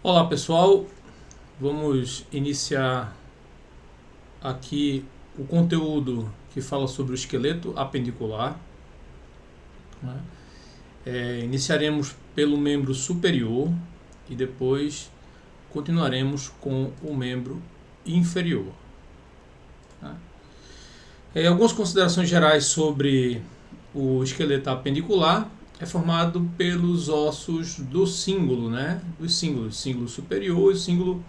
Olá pessoal, vamos iniciar aqui o conteúdo que fala sobre o esqueleto apendicular, né? Iniciaremos pelo membro superior e depois continuaremos com o membro inferior, né? Algumas considerações gerais sobre o esqueleto apendicular. É formado pelos ossos do cíngulo, né? Os cíngulos, cíngulo superior e cíngulo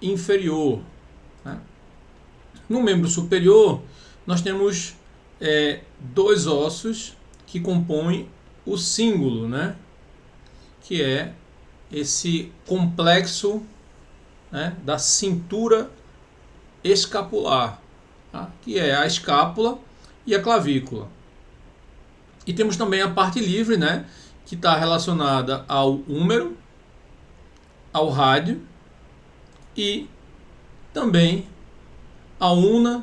inferior, né? No membro superior, nós temos dois ossos que compõem o cíngulo, né? Que é esse complexo, né, da cintura escapular, tá? Que é a escápula e a clavícula. E temos também a parte livre, né, que está relacionada ao húmero, ao rádio e também a una,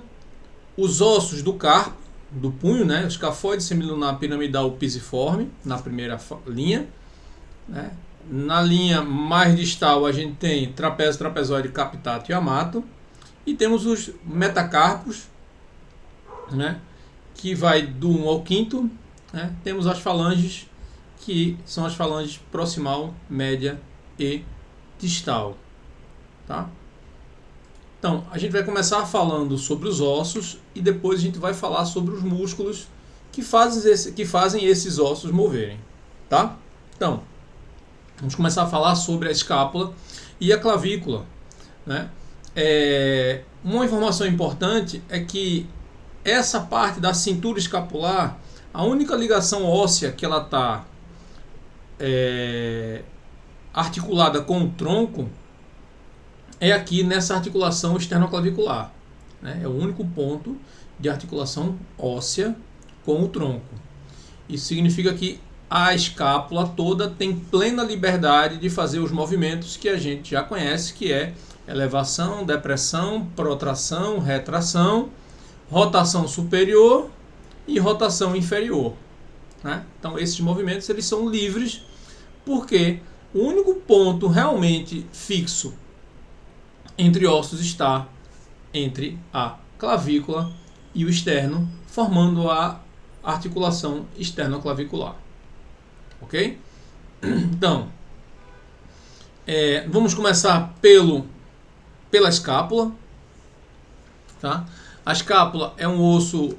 os ossos do carpo, do punho, né, escafoide, semilunar, piramidal, pisiforme, na primeira linha, né. Na linha mais distal a gente tem trapézio, trapezoide, capitato e amato. E temos os metacarpos, né, que vai do 1 ao 5º, né. Temos as falanges, que são as falanges proximal, média e distal, tá? Então, a gente vai começar falando sobre os ossos e depois a gente vai falar sobre os músculos que fazem esses ossos moverem, tá? Então, vamos começar a falar sobre a escápula e a clavícula, né? Uma informação importante é que essa parte da cintura escapular, a única ligação óssea que ela está articulada com o tronco é aqui nessa articulação esternoclavicular, né? É o único ponto de articulação óssea com o tronco. Isso significa que a escápula toda tem plena liberdade de fazer os movimentos que a gente já conhece, que é elevação, depressão, protração, retração, rotação superior e rotação inferior, né? Então esses movimentos eles são livres, porque o único ponto realmente fixo entre ossos está entre a clavícula e o externo, formando a articulação esternoclavicular. Ok? Então, vamos começar pela escápula, tá? A escápula é um osso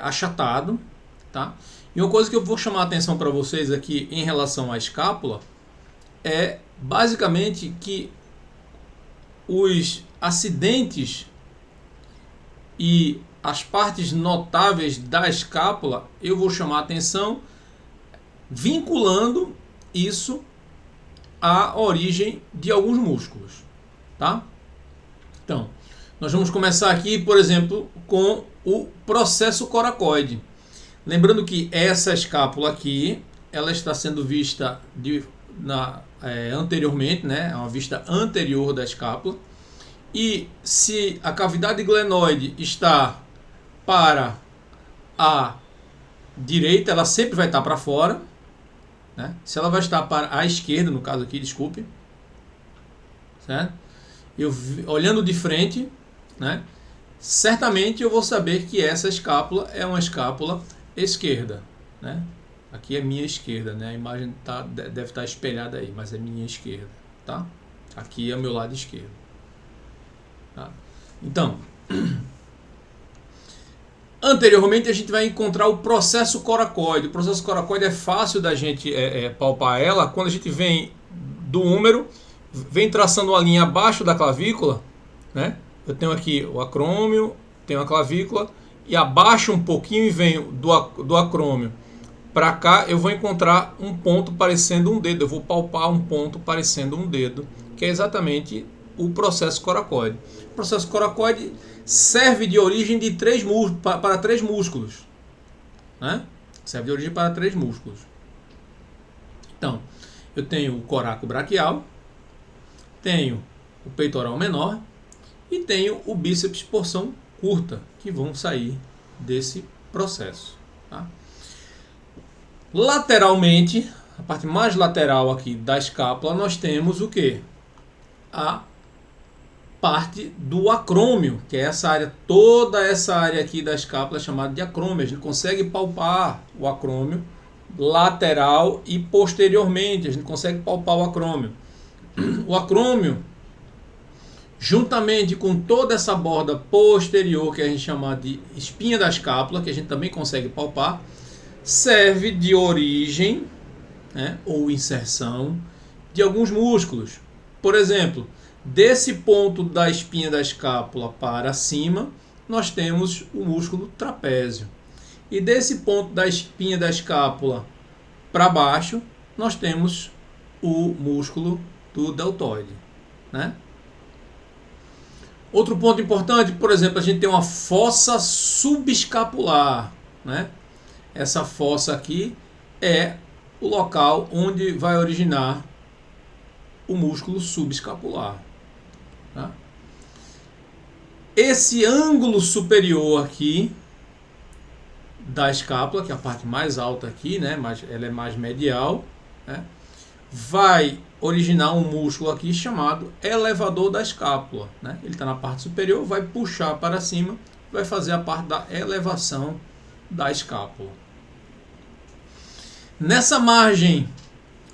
achatado, tá? E uma coisa que eu vou chamar a atenção para vocês aqui em relação à escápula é basicamente que os acidentes e as partes notáveis da escápula eu vou chamar a atenção vinculando isso à origem de alguns músculos, tá? Então, nós vamos começar aqui, por exemplo, com o processo coracoide. Lembrando que essa escápula aqui, ela está sendo vista anteriormente, né? É uma vista anterior da escápula. E se a cavidade glenoide está para a direita, ela sempre vai estar para fora, né? Se ela vai estar para a esquerda, no caso aqui, desculpe, certo? Eu olhando de frente, né? Certamente eu vou saber que essa escápula é uma escápula esquerda, né? Aqui é minha esquerda, né? A imagem deve estar espelhada aí, mas é minha esquerda, tá? Aqui é o meu lado esquerdo, tá? Então, anteriormente a gente vai encontrar o processo coracoide. O processo coracoide é fácil da gente palpar ela quando a gente vem do húmero, vem traçando uma linha abaixo da clavícula, né? Eu tenho aqui o acrômio, tenho a clavícula, e abaixo um pouquinho e venho do acrômio para cá, eu vou encontrar um ponto parecendo um dedo. Eu vou palpar um ponto parecendo um dedo, que é exatamente o processo coracoide. O processo coracoide serve de origem para três músculos, né? Serve de origem para três músculos. Então, eu tenho o coraco braquial, tenho o peitoral menor e tenho o bíceps porção curta, que vão sair desse processo, tá? Lateralmente, a parte mais lateral aqui da escápula, nós temos o que? A parte do acrômio, que é essa área, toda essa área aqui da escápula é chamada de acrômio. A gente consegue palpar o acrômio lateral e posteriormente, a gente consegue palpar o acrômio. O acrômio, juntamente com toda essa borda posterior, que a gente chama de espinha da escápula, que a gente também consegue palpar, serve de origem, né, ou inserção de alguns músculos. Por exemplo, desse ponto da espinha da escápula para cima, nós temos o músculo trapézio. E desse ponto da espinha da escápula para baixo, nós temos o músculo do deltoide, né? Outro ponto importante, por exemplo, a gente tem uma fossa subescapular, né? Essa fossa aqui é o local onde vai originar o músculo subescapular, tá? Esse ângulo superior aqui da escápula, que é a parte mais alta aqui, né? Mas ela é mais medial, né? Vai originar um músculo aqui chamado elevador da escápula, né? Ele está na parte superior, vai puxar para cima, vai fazer a parte da elevação da escápula. Nessa margem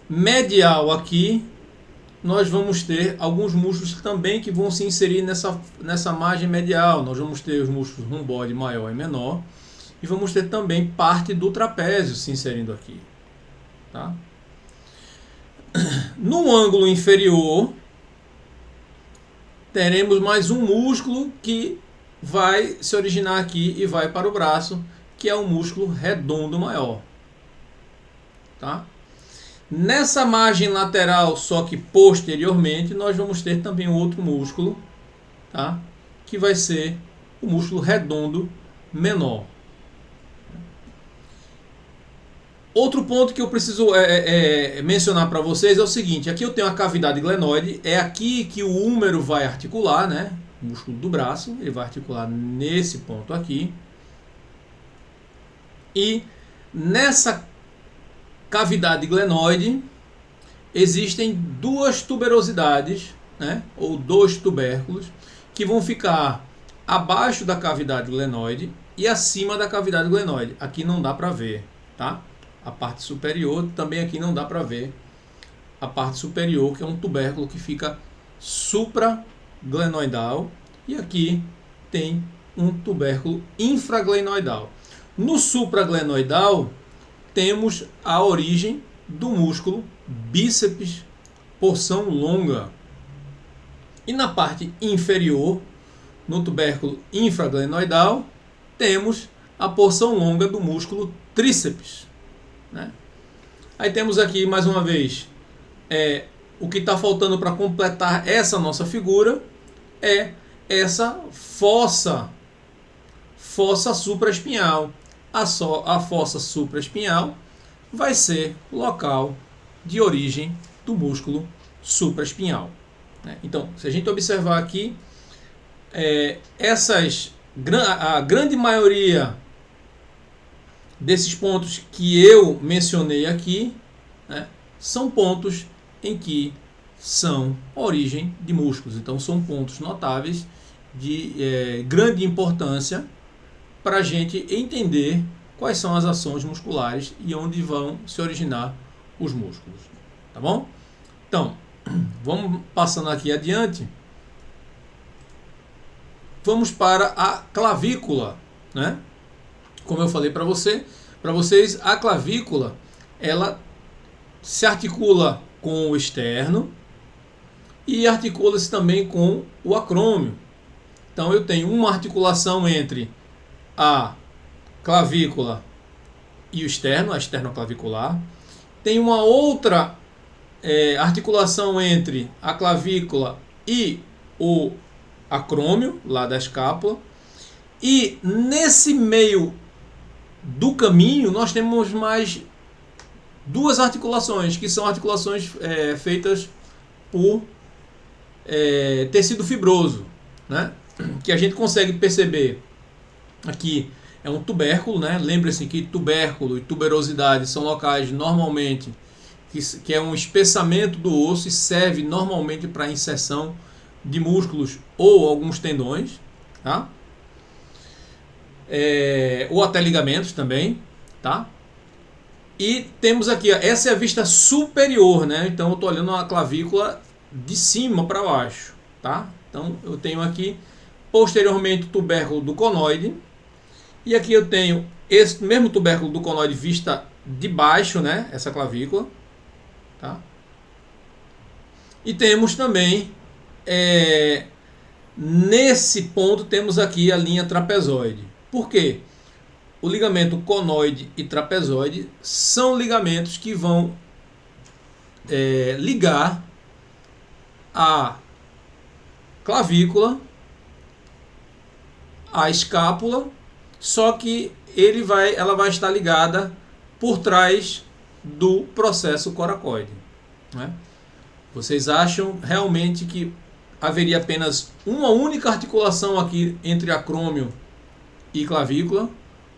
medial aqui, nós vamos ter alguns músculos também que vão se inserir nessa margem medial. Nós vamos ter os músculos romboide maior e menor, e vamos ter também parte do trapézio se inserindo aqui, tá? No ângulo inferior, teremos mais um músculo que vai se originar aqui e vai para o braço, que é o músculo redondo maior, tá? Nessa margem lateral, só que posteriormente, nós vamos ter também outro músculo, tá? Que vai ser o músculo redondo menor. Outro ponto que eu preciso mencionar para vocês é o seguinte: aqui eu tenho a cavidade glenoide, é aqui que o húmero vai articular, né? O músculo do braço, ele vai articular nesse ponto aqui. E nessa cavidade glenoide existem duas tuberosidades, né? Ou dois tubérculos, que vão ficar abaixo da cavidade glenoide e acima da cavidade glenoide. Aqui não dá para ver, tá? A parte superior também aqui não dá para ver. A parte superior, que é um tubérculo que fica supraglenoidal, e aqui tem um tubérculo infraglenoidal. No supraglenoidal temos a origem do músculo bíceps porção longa. E na parte inferior, no tubérculo infraglenoidal, temos a porção longa do músculo tríceps, né? Aí temos aqui mais uma vez o que está faltando para completar essa nossa figura é essa fossa supraespinhal. A fossa supraespinhal vai ser o local de origem do músculo supraespinhal, né? Então, se a gente observar aqui, a grande maioria desses pontos que eu mencionei aqui, né, são pontos em que são origem de músculos. Então são pontos notáveis de grande importância para a gente entender quais são as ações musculares e onde vão se originar os músculos, tá bom? Então, vamos passando aqui adiante. Vamos para a clavícula, né? Como eu falei para vocês, a clavícula ela se articula com o externo e articula-se também com o acrômio. Então eu tenho uma articulação entre a clavícula e o externo, a esternoclavicular. Tem uma outra articulação entre a clavícula e o acrômio, lá da escápula. E nesse meio do caminho nós temos mais duas articulações, que são articulações feitas por tecido fibroso, né? Que a gente consegue perceber aqui. É um tubérculo, né? Lembre-se que tubérculo e tuberosidade são locais normalmente que é um espessamento do osso e serve normalmente para inserção de músculos ou alguns tendões, tá? Ou até ligamentos também, tá? E temos aqui, ó, essa é a vista superior, né? Então eu estou olhando a clavícula de cima para baixo, tá? Então eu tenho aqui posteriormente o tubérculo do conoide, e aqui eu tenho esse mesmo tubérculo do conoide vista de baixo, né? Essa clavícula, tá? E temos também nesse ponto temos aqui a linha trapezoide. Por quê? O ligamento conoide e trapezoide são ligamentos que vão ligar a clavícula, a escápula, só que ela vai estar ligada por trás do processo coracoide, né? Vocês acham realmente que haveria apenas uma única articulação aqui entre acrômio e clavícula?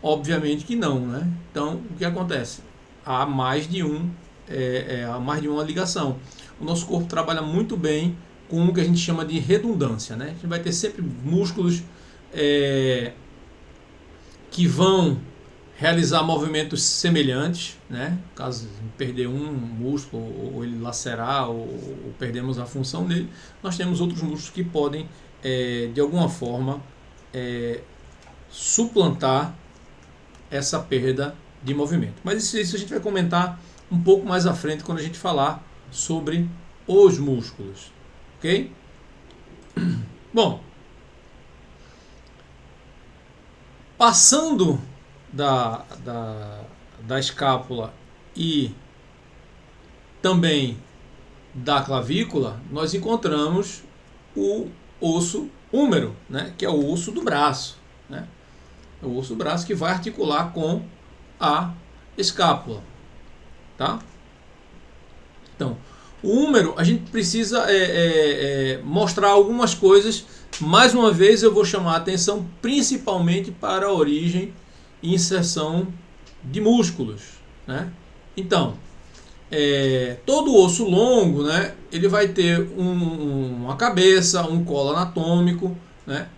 Obviamente que não, né? Então, o que acontece? Há mais de uma ligação. O nosso corpo trabalha muito bem com o que a gente chama de redundância, né? A gente vai ter sempre músculos que vão realizar movimentos semelhantes, né? Caso perder um músculo ou ele lacerar ou perdemos a função dele, nós temos outros músculos que podem de alguma forma suplantar essa perda de movimento. Mas isso a gente vai comentar um pouco mais à frente quando a gente falar sobre os músculos, ok? Bom, passando da escápula e também da clavícula, nós encontramos o osso húmero, né, que é o osso do braço, né? É o osso do braço que vai articular com a escápula, tá? Então, o húmero, a gente precisa mostrar algumas coisas. Mais uma vez, eu vou chamar a atenção principalmente para a origem e inserção de músculos, né? Então, todo osso longo, né, ele vai ter uma cabeça, um colo anatômico, né?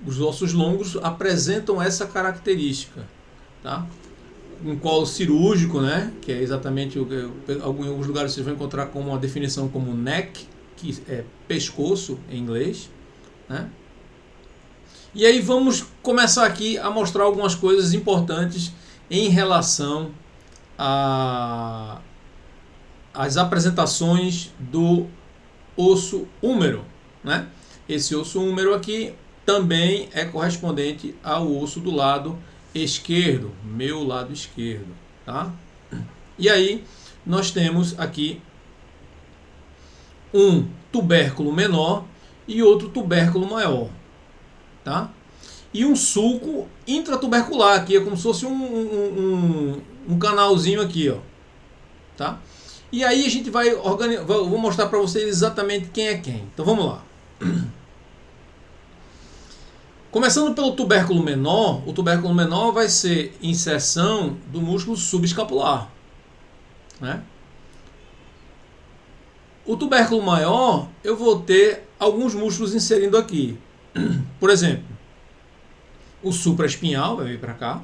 Os ossos longos apresentam essa característica, tá? Um colo cirúrgico, né, que é exatamente em alguns lugares vocês vão encontrar como uma definição como neck, que é pescoço em inglês, né? E aí vamos começar aqui a mostrar algumas coisas importantes em relação às apresentações do osso húmero, né? Esse osso húmero aqui também é correspondente ao osso do lado esquerdo, meu lado esquerdo, tá? E aí nós temos aqui um tubérculo menor e outro tubérculo maior, tá? E um sulco intratubercular aqui, é como se fosse um canalzinho aqui, ó, tá? E aí a gente vai organizar, vou mostrar para vocês exatamente quem é quem. Então vamos lá. Começando pelo tubérculo menor, o tubérculo menor vai ser inserção do músculo subescapular, né? O tubérculo maior, eu vou ter alguns músculos inserindo aqui. Por exemplo, o supraespinhal vai vir para cá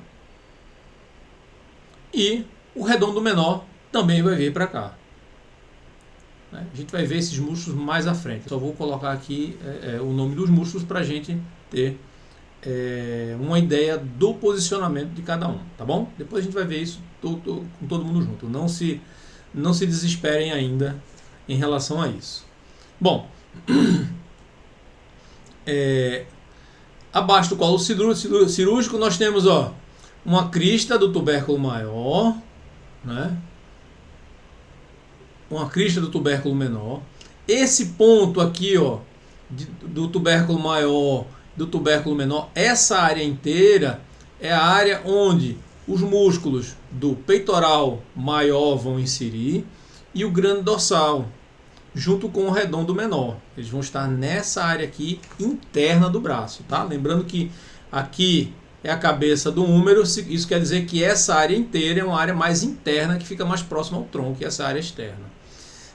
e o redondo menor também vai vir para cá. A gente vai ver esses músculos mais à frente. Só vou colocar aqui o nome dos músculos para a gente ter uma ideia do posicionamento de cada um, tá bom? Depois a gente vai ver isso com todo mundo junto. Não se desesperem ainda em relação a isso. Bom, abaixo do colo cirúrgico nós temos, ó, uma crista do tubérculo maior, né? Uma crista do tubérculo menor. Esse ponto aqui, ó, do tubérculo maior, do tubérculo menor, essa área inteira é a área onde os músculos do peitoral maior vão inserir e o grande dorsal, junto com o redondo menor. Eles vão estar nessa área aqui interna do braço, tá? Lembrando que aqui é a cabeça do húmero. Isso quer dizer que essa área inteira é uma área mais interna, que fica mais próxima ao tronco, e essa área externa.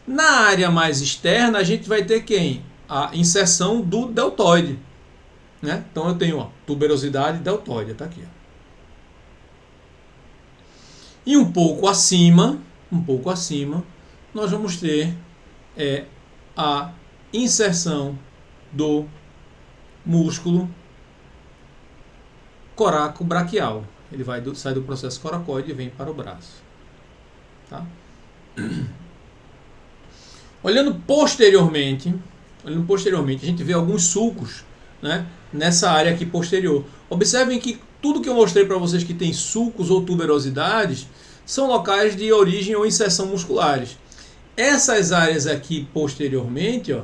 Na área mais externa, a gente vai ter quem? A inserção do deltoide. Né? Então eu tenho tuberosidade deltoide, está aqui. E um pouco acima, nós vamos ter a inserção do músculo coracobraquial. Ele sai do processo coracoide e vem para o braço. Tá? Olhando posteriormente, a gente vê alguns sulcos, né, nessa área aqui posterior. Observem que tudo que eu mostrei para vocês que tem sulcos ou tuberosidades são locais de origem ou inserção musculares. Essas áreas aqui posteriormente,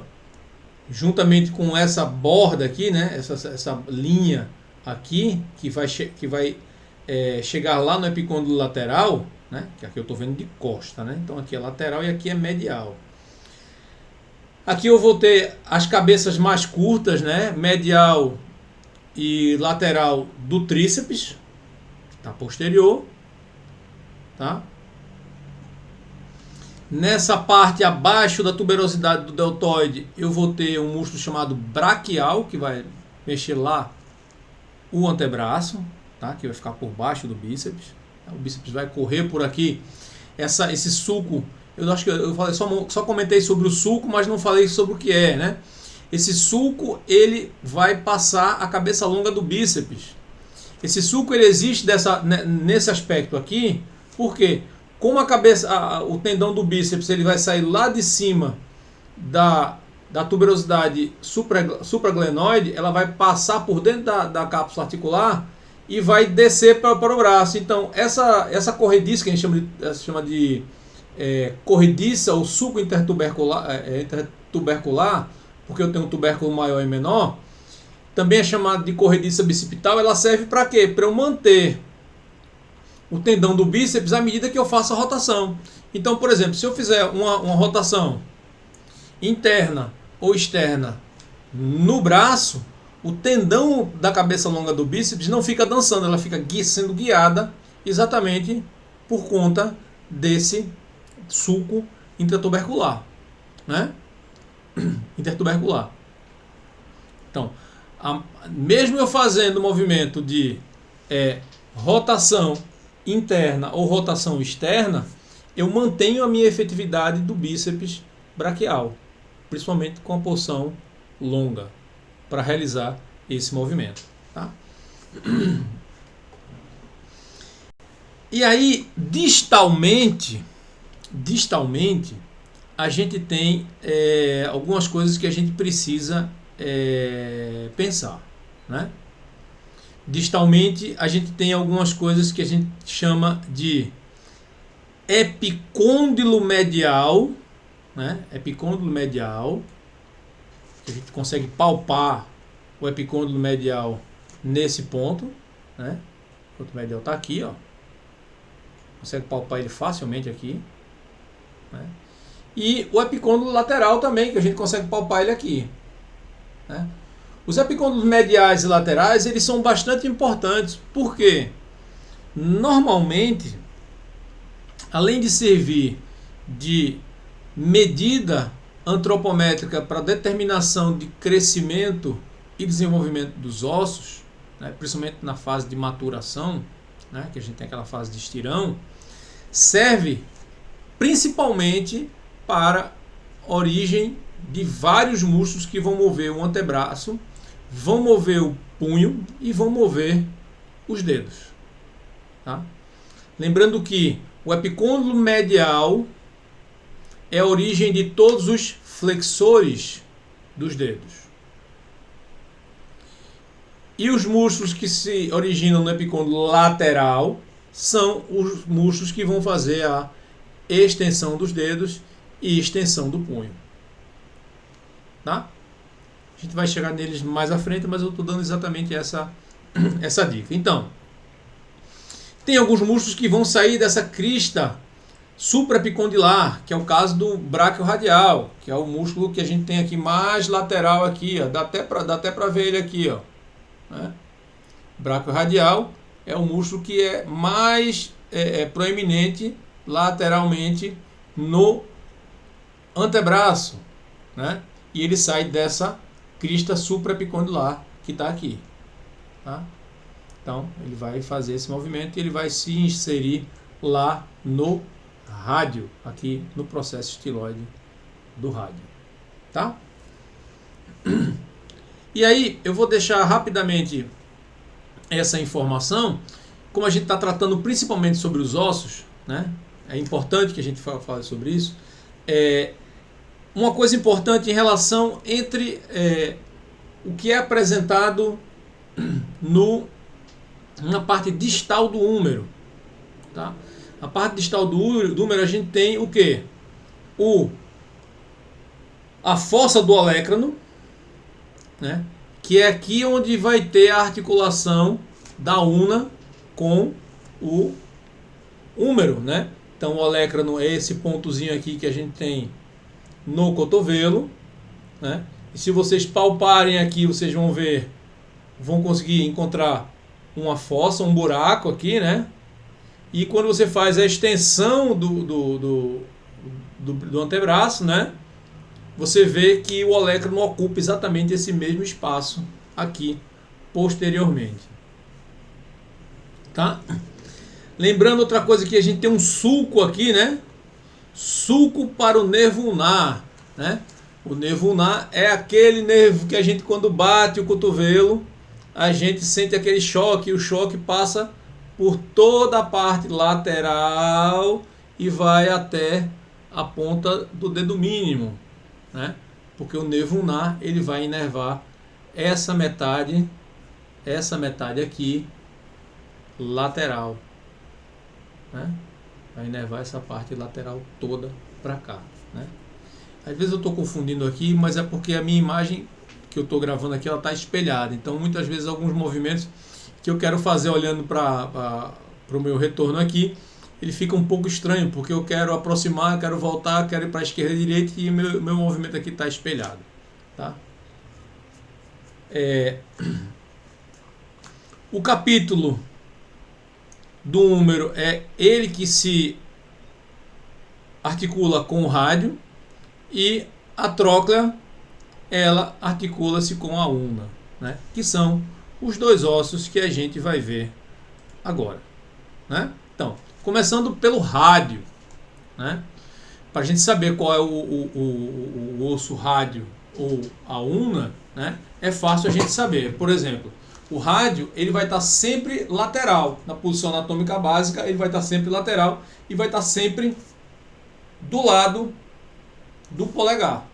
juntamente com essa borda aqui, né, essa linha aqui, que vai chegar lá no epicôndilo lateral, né, que aqui eu estou vendo de costa, né, então aqui é lateral e aqui é medial. Aqui eu vou ter as cabeças mais curtas, né, medial e lateral do tríceps, tá, posterior, tá? Nessa parte abaixo da tuberosidade do deltoide, eu vou ter um músculo chamado braquial, que vai mexer lá o antebraço, tá? Que vai ficar por baixo do bíceps. O bíceps vai correr por aqui. Esse sulco, eu acho que eu falei, só comentei sobre o sulco, mas não falei sobre o que é, né? Esse sulco, ele vai passar a cabeça longa do bíceps. Esse sulco, ele existe nesse aspecto aqui, porque como o tendão do bíceps, ele vai sair lá de cima da tuberosidade supraglenoide, ela vai passar por dentro da cápsula articular e vai descer para o braço. Então, essa corrediça, que a gente chama de corrediça ou sulco intertubercular, porque eu tenho um tubérculo maior e menor, também é chamado de corrediça bicipital. Ela serve para quê? Para eu manter o tendão do bíceps à medida que eu faço a rotação. Então, por exemplo, se eu fizer uma rotação interna ou externa no braço, o tendão da cabeça longa do bíceps não fica dançando, ela fica sendo guiada exatamente por conta desse sulco intertubercular, né? Intertubercular. Então, mesmo eu fazendo o movimento de rotação interna ou rotação externa, eu mantenho a minha efetividade do bíceps braquial, principalmente com a porção longa, para realizar esse movimento. Tá? E aí, distalmente, a gente tem algumas coisas que a gente precisa pensar, né? Distalmente, a gente tem algumas coisas que a gente chama de epicôndilo medial, né? Epicôndilo medial, que a gente consegue palpar o epicôndilo medial nesse ponto, né? O ponto medial está aqui, ó. Consegue palpar ele facilmente aqui, né? E o epicôndilo lateral também, que a gente consegue palpar ele aqui, né? Os epicôndilos mediais e laterais, eles são bastante importantes, porque normalmente, além de servir de medida antropométrica para determinação de crescimento e desenvolvimento dos ossos, né, principalmente na fase de maturação, né, que a gente tem aquela fase de estirão, serve principalmente para origem de vários músculos que vão mover o antebraço, vão mover o punho e vão mover os dedos. Tá? Lembrando que o epicôndilo medial é a origem de todos os flexores dos dedos. E os músculos que se originam no epicôndilo lateral são os músculos que vão fazer a extensão dos dedos e extensão do punho. Tá? A gente vai chegar neles mais à frente, mas eu estou dando exatamente essa dica. Então, tem alguns músculos que vão sair dessa crista supraepicondilar, que é o caso do bráquio radial, que é o músculo que a gente tem aqui mais lateral aqui, ó. Dá até para ver ele aqui, ó, né? braquiorradial é o músculo que é mais proeminente lateralmente no antebraço, né? E ele sai dessa crista supraepicondylar que está aqui, tá? Então ele vai fazer esse movimento e ele vai se inserir lá no rádio, aqui no processo estiloide do rádio, tá? E aí eu vou deixar rapidamente essa informação, como a gente está tratando principalmente sobre os ossos, né? É importante que a gente fale sobre isso. Uma coisa importante em relação entre o que é apresentado na parte distal do húmero, tá? A parte distal do húmero a gente tem o que? A fossa do olécrano, né? Que é aqui onde vai ter a articulação da una com o húmero, né? Então o olécrano é esse pontozinho aqui que a gente tem no cotovelo, né? E se vocês palparem aqui, vocês vão conseguir encontrar uma fossa, um buraco aqui, né? E quando você faz a extensão do antebraço, né? Você vê que o olécrano ocupa exatamente esse mesmo espaço aqui posteriormente, tá? Lembrando outra coisa, que a gente tem um sulco aqui, né? Sulco para o nervo ulnar, né? O nervo ulnar é aquele nervo que a gente, quando bate o cotovelo, a gente sente aquele choque, e o choque passa por toda a parte lateral e vai até a ponta do dedo mínimo, né? Porque o nervo ulnar, ele vai inervar essa metade aqui lateral, né? Vai inervar essa parte lateral toda para cá, né? Às vezes eu estou confundindo aqui, mas é porque a minha imagem que eu estou gravando aqui, ela está espelhada. Então muitas vezes alguns movimentos que eu quero fazer olhando para o meu retorno aqui, ele fica um pouco estranho, porque eu quero aproximar, eu quero voltar, eu quero ir para a esquerda e direita, e meu movimento aqui está espelhado, tá? O capítulo do húmero é ele que se articula com o rádio, e a tróclea, ela articula-se com a una, né? Que são os dois ossos que a gente vai ver agora, né? Então, começando pelo rádio, né? Para a gente saber qual é o osso rádio ou a una, né? É fácil a gente saber. Por exemplo, o rádio, ele vai estar sempre lateral. Na posição anatômica básica, ele vai estar sempre lateral e vai estar sempre do lado do polegar,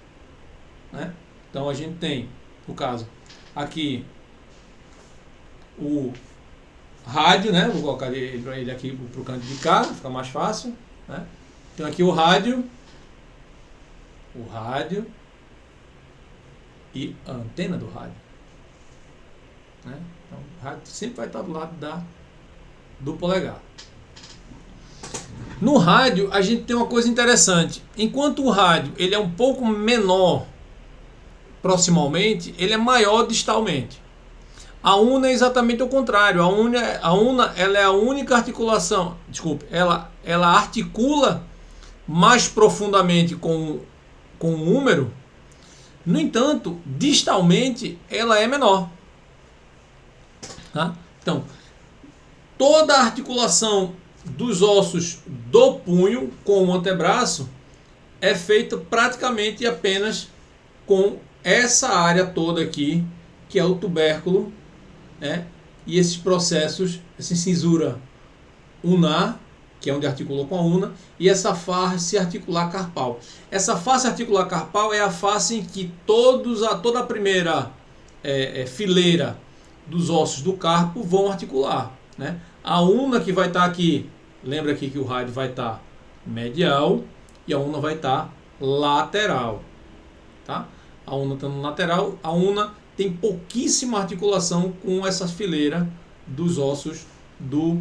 né? Então a gente tem, no caso, aqui o rádio, né? Vou colocar ele aqui para o canto de cá, fica mais fácil, né? Então aqui o rádio e a antena do rádio, né? Então o rádio sempre vai estar do lado do polegar. No rádio a gente tem uma coisa interessante. Enquanto o rádio ele é um pouco menor proximalmente, ele é maior distalmente. A una é exatamente o contrário. A una ela é a única articulação. Desculpe, ela articula mais profundamente com o húmero. No entanto, distalmente ela é menor, tá? Então, toda a articulação dos ossos do punho com o antebraço é feita praticamente apenas com essa área toda aqui, que é o tubérculo, né? E esses processos, essa cinzura unar, que é onde articulou com a una, e essa face articular carpal. Essa face articular carpal é a face em que toda a primeira fileira dos ossos do carpo vão articular, né? A una que vai estar aqui, lembra aqui que o rádio vai estar medial e a una vai estar lateral, tá? A una está no lateral, a una tem pouquíssima articulação com essa fileira dos ossos do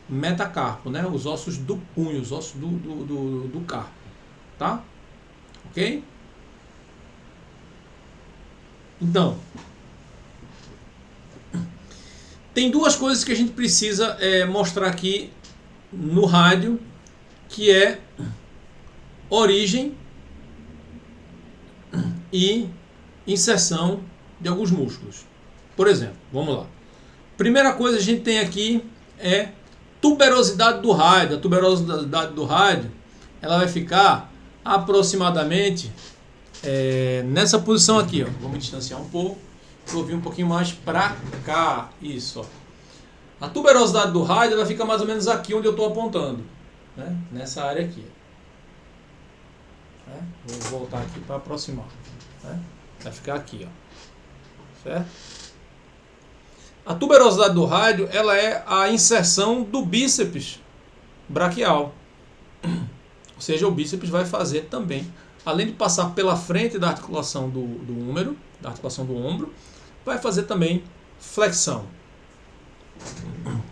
metacarpo, né? Os ossos do punho, os ossos do carpo, tá? Ok? Tem duas coisas que a gente precisa mostrar aqui no rádio, que é origem e inserção de alguns músculos. Por exemplo, vamos lá. Primeira coisa que a gente tem aqui é tuberosidade do rádio. A tuberosidade do rádio, ela vai ficar aproximadamente nessa posição aqui, ó. Vamos distanciar um pouco. Vou vir um pouquinho mais para cá. Isso, ó. A tuberosidade do rádio, ela fica mais ou menos aqui onde eu estou apontando, né? Nessa área aqui. Vou voltar aqui para aproximar, né? Vai ficar aqui, ó. Certo? A tuberosidade do rádio, ela é a inserção do bíceps braquial. Ou seja, o bíceps vai fazer também, além de passar pela frente da articulação do húmero, da articulação do ombro, vai fazer também flexão,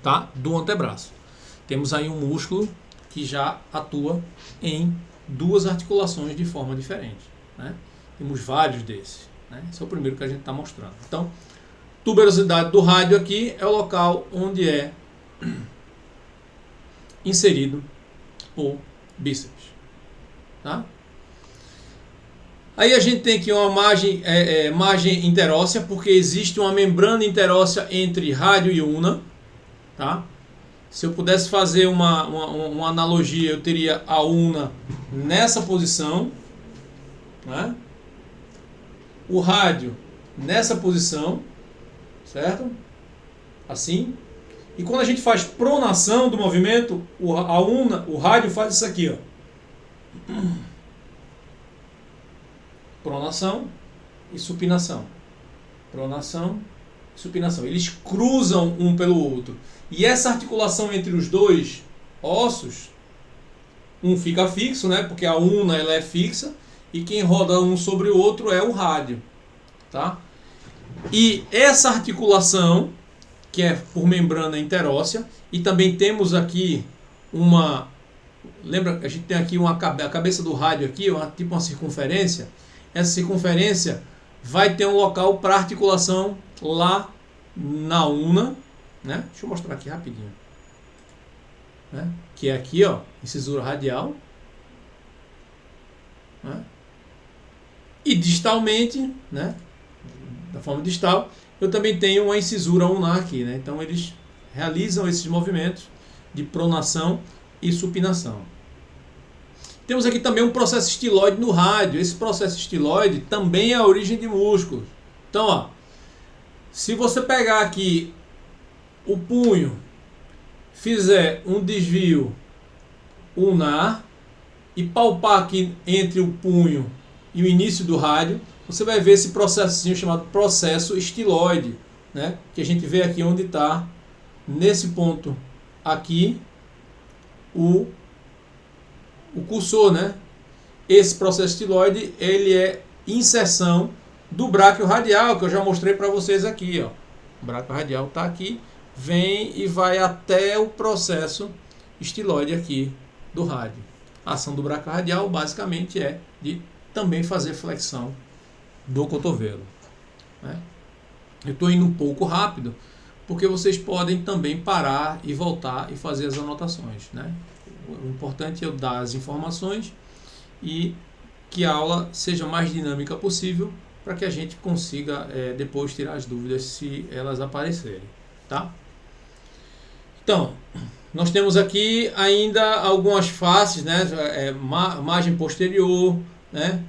tá? Do antebraço. Temos aí um músculo que já atua em duas articulações de forma diferente, né? Temos vários desses, né? Esse é o primeiro que a gente está mostrando. Então, tuberosidade do rádio aqui é o local onde é inserido o bíceps, tá? Aí a gente tem aqui uma margem interóssea, porque existe uma membrana interóssea entre rádio e una, tá? Se eu pudesse fazer uma analogia, eu teria a una nessa posição, né? O rádio nessa posição, certo? Assim. E quando a gente faz pronação do movimento, o rádio faz isso aqui, ó. Pronação e supinação. Pronação e supinação. Eles cruzam um pelo outro. E essa articulação entre os dois ossos, um fica fixo, né? Porque a una ela é fixa, e quem roda um sobre o outro é o rádio, tá? E essa articulação, que é por membrana interóssea, e também temos aqui uma... Lembra que a gente tem aqui a cabeça do rádio aqui, tipo uma circunferência. Essa circunferência vai ter um local para articulação lá na una, né? Deixa eu mostrar aqui rapidinho, né? Que é aqui, ó, incisura radial, né? E distalmente, né? Da forma distal, eu também tenho uma incisura ulnar aqui, né? Então eles realizam esses movimentos de pronação e supinação. Temos aqui também um processo estiloide no rádio. Esse processo estiloide também é a origem de músculos. Então, ó, se você pegar aqui o punho, fizer um desvio ulnar e palpar aqui entre o punho e o início do rádio, você vai ver esse processinho chamado processo estiloide, né? Que a gente vê aqui onde está, nesse ponto aqui, o cursor, né? Esse processo estiloide, ele é inserção do bráquio radial, que eu já mostrei para vocês aqui, ó. O bráquio radial está aqui, vem e vai até o processo estiloide aqui do rádio. A ação do bráquio radial basicamente é de também fazer flexão do cotovelo, né? Eu estou indo um pouco rápido, porque vocês podem também parar e voltar e fazer as anotações, né? O importante é eu dar as informações e que a aula seja mais dinâmica possível para que a gente consiga depois tirar as dúvidas se elas aparecerem, tá? Então, nós temos aqui ainda algumas faces, né? Margem posterior, né?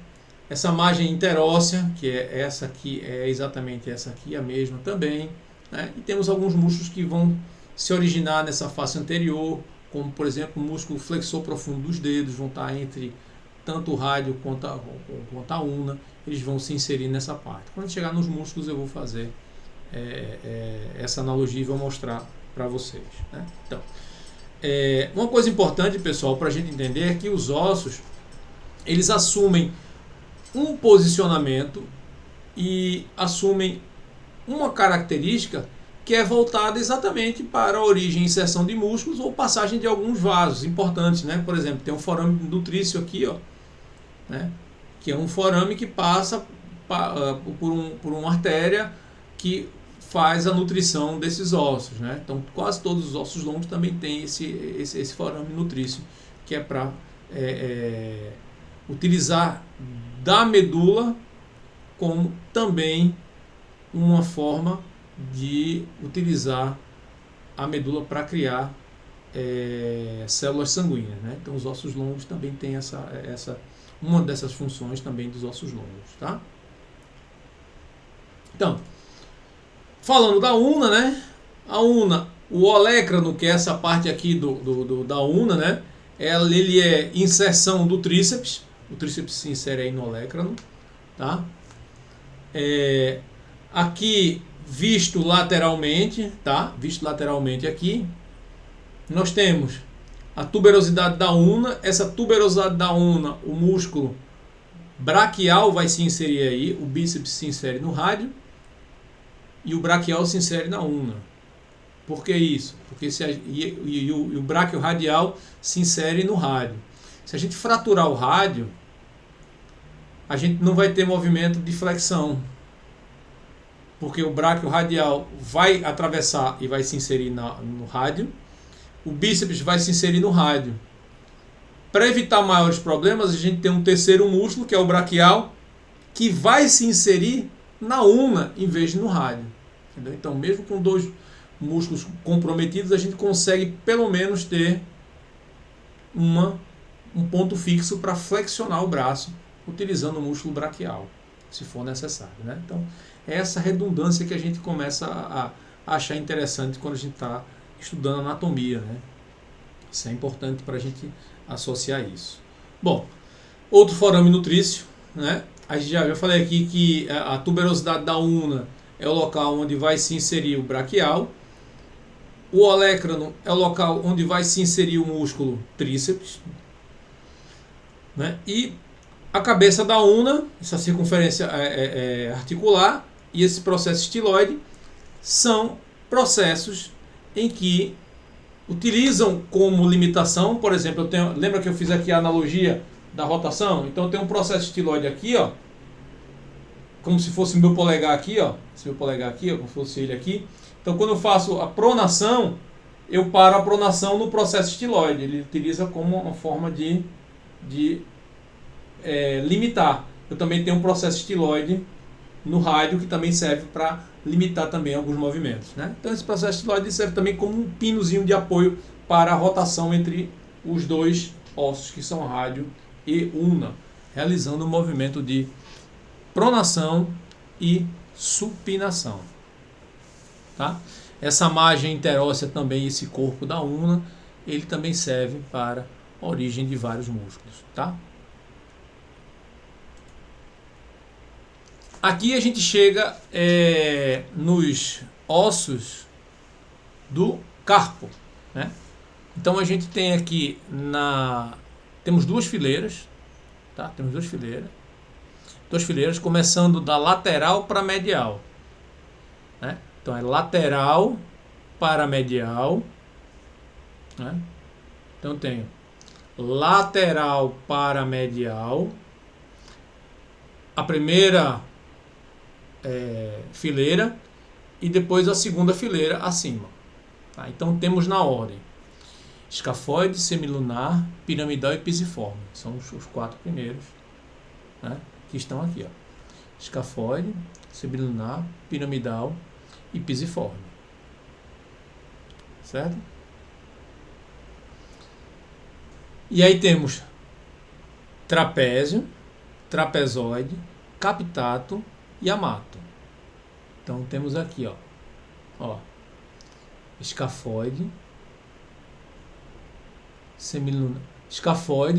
Essa margem interóssea, que é essa aqui, é exatamente essa aqui, a mesma também, né? E temos alguns músculos que vão se originar nessa face anterior, como por exemplo o músculo flexor profundo dos dedos, vão estar entre tanto o rádio quanto a una, eles vão se inserir nessa parte. Quando chegar nos músculos eu vou fazer essa analogia e vou mostrar para vocês, né? Então, uma coisa importante, pessoal, para a gente entender é que os ossos, eles assumem um posicionamento e assumem uma característica que é voltada exatamente para a origem e inserção de músculos ou passagem de alguns vasos importantes, né? Por exemplo, tem um forame nutrício aqui, ó, né? Que é um forame que passa por uma artéria que faz a nutrição desses ossos, né? Então, quase todos os ossos longos também têm esse forame nutrício, que é para utilizar da medula como também uma forma de utilizar a medula para criar células sanguíneas, né? Então, os ossos longos também têm uma dessas funções também dos ossos longos, tá? Então, falando da una, né? A una, o olecrano, que é essa parte aqui da una, né? Ele é inserção do tríceps. O tríceps se insere aí no olecrano, tá? Aqui, visto lateralmente, tá? Visto lateralmente aqui, nós temos a tuberosidade da una. Essa tuberosidade da una, o músculo braquial vai se inserir aí, o bíceps se insere no rádio e o braquial se insere na una. Por que isso? Porque o braquio radial se insere no rádio. Se a gente fraturar o rádio, a gente não vai ter movimento de flexão, porque o braquio radial vai atravessar e vai se inserir no rádio, o bíceps vai se inserir no rádio. Para evitar maiores problemas, a gente tem um terceiro músculo, que é o braquial, que vai se inserir na una em vez de no rádio. Entendeu? Então, mesmo com dois músculos comprometidos, a gente consegue pelo menos ter um ponto fixo para flexionar o braço, utilizando o músculo braquial, se for necessário, né? Então, é essa redundância que a gente começa a achar interessante quando a gente está estudando anatomia, né? Isso é importante para a gente associar isso. Bom, outro forame nutrício, né? A gente já falei aqui que a tuberosidade da una é o local onde vai se inserir o braquial. O olecrano é o local onde vai se inserir o músculo tríceps, né? E a cabeça da una, essa circunferência articular e esse processo estiloide são processos em que utilizam como limitação, por exemplo, lembra que eu fiz aqui a analogia da rotação? Então eu tenho um processo estiloide aqui, ó, como se fosse o meu polegar aqui, ó, esse meu polegar aqui, ó, como se fosse ele aqui. Então quando eu faço a pronação, eu paro a pronação no processo estiloide. Ele utiliza como uma forma de limitar. Eu também tenho um processo estiloide no rádio que também serve para limitar também alguns movimentos, né? Então esse processo estiloide serve também como um pinozinho de apoio para a rotação entre os dois ossos, que são rádio e una, realizando um movimento de pronação e supinação, tá? Essa margem interóssea também, esse corpo da una, ele também serve para a origem de vários músculos, tá? Aqui a gente chega nos ossos do carpo, né? Então a gente tem aqui temos duas fileiras, tá? Temos duas fileiras começando da lateral para medial, né? Então é lateral para medial, né? Então eu tenho lateral para medial, a primeira fileira e depois a segunda fileira acima, tá? Então temos na ordem escafoide, semilunar, piramidal e pisiforme. São os quatro primeiros, né, que estão aqui, ó. Escafoide, semilunar, piramidal e pisiforme, certo? E aí temos trapézio, trapezoide, captato e amato. Então temos aqui, ó, escafoide,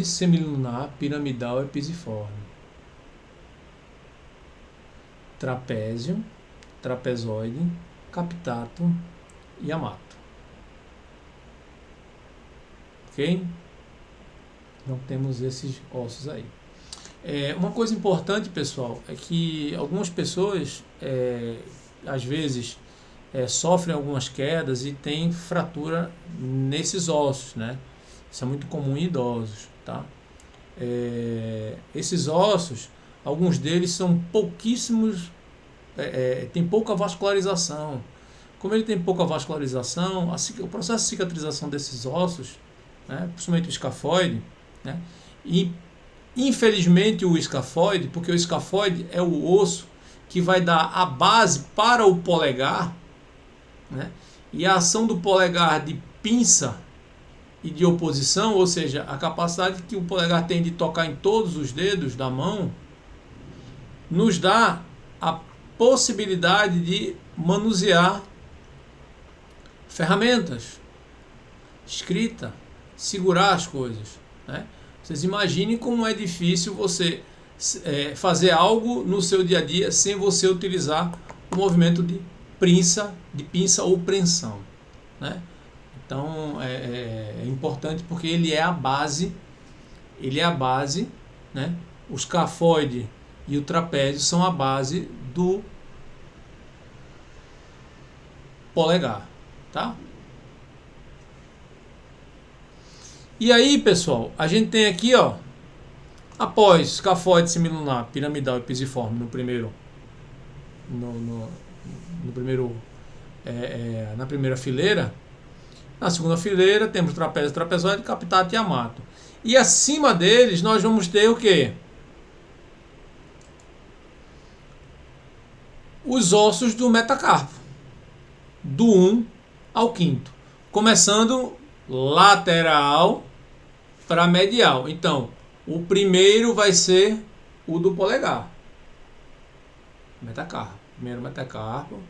semilunar, piramidal e pisiforme. Trapézio, trapezoide, captato e amato. Ok? Então temos esses ossos aí. Uma coisa importante, pessoal, é que algumas pessoas às vezes sofrem algumas quedas e tem fratura nesses ossos, né? Isso é muito comum em idosos, tá? Esses ossos, alguns deles são pouquíssimos tem pouca vascularização. Como ele tem pouca vascularização, o processo de cicatrização desses ossos, né, principalmente o escafoide, né, e infelizmente o escafoide, porque o escafoide é o osso que vai dar a base para o polegar, né, e a ação do polegar de pinça e de oposição, ou seja, a capacidade que o polegar tem de tocar em todos os dedos da mão, nos dá a possibilidade de manusear ferramentas, escrita, segurar as coisas, né? Vocês imaginem como é difícil você fazer algo no seu dia a dia sem você utilizar o movimento de pinça ou preensão, né? Então é importante porque ele é a base, né? O escafoide e o trapézio são a base do polegar, tá? E aí, pessoal, a gente tem aqui, ó, após escafoide semilunar, piramidal e pisiforme na primeira fileira. Na segunda fileira temos trapézio, trapezoide, capitato e amato. E acima deles nós vamos ter o quê? Os ossos do metacarpo, do 1 ao 5º, começando lateral para medial. Então, o primeiro vai ser o do polegar, metacarpo. Primeiro metacarpo,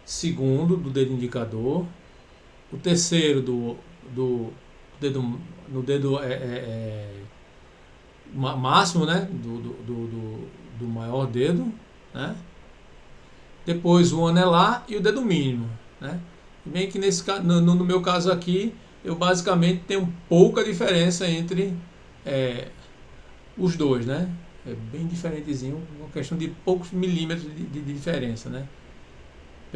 segundo do dedo indicador, o terceiro do dedo máximo, né, do maior dedo, né? Depois o anelar e o dedo mínimo, né? Bem que no meu caso aqui, eu basicamente tenho pouca diferença entre os dois, né? É bem diferentezinho, uma questão de poucos milímetros de diferença, né?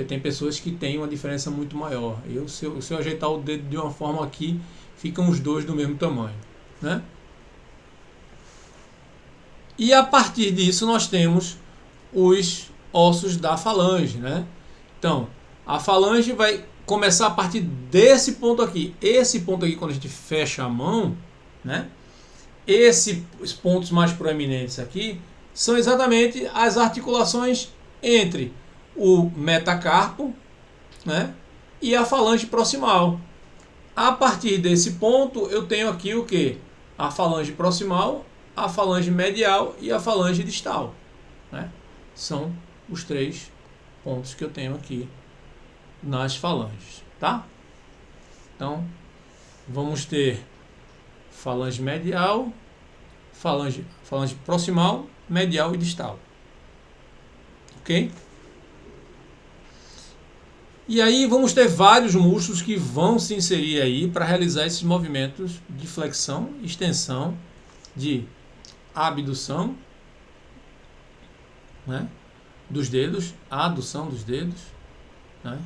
Tem pessoas que têm uma diferença muito maior. Se eu ajeitar o dedo de uma forma aqui, ficam os dois do mesmo tamanho, né? E a partir disso nós temos os ossos da falange, né? Então, a falange vai começar a partir desse ponto aqui. Esse ponto aqui, quando a gente fecha a mão, né? Esses pontos mais proeminentes aqui são exatamente as articulações entre o metacarpo, né, e a falange proximal. A partir desse ponto eu tenho aqui o que? A falange proximal, a falange medial e a falange distal, né? São os 3 pontos que eu tenho aqui nas falanges, tá? Então vamos ter falange medial, falange proximal, medial e distal, ok? E aí vamos ter vários músculos que vão se inserir aí para realizar esses movimentos de flexão, extensão, de abdução, né, dos dedos, a adução dos dedos, né?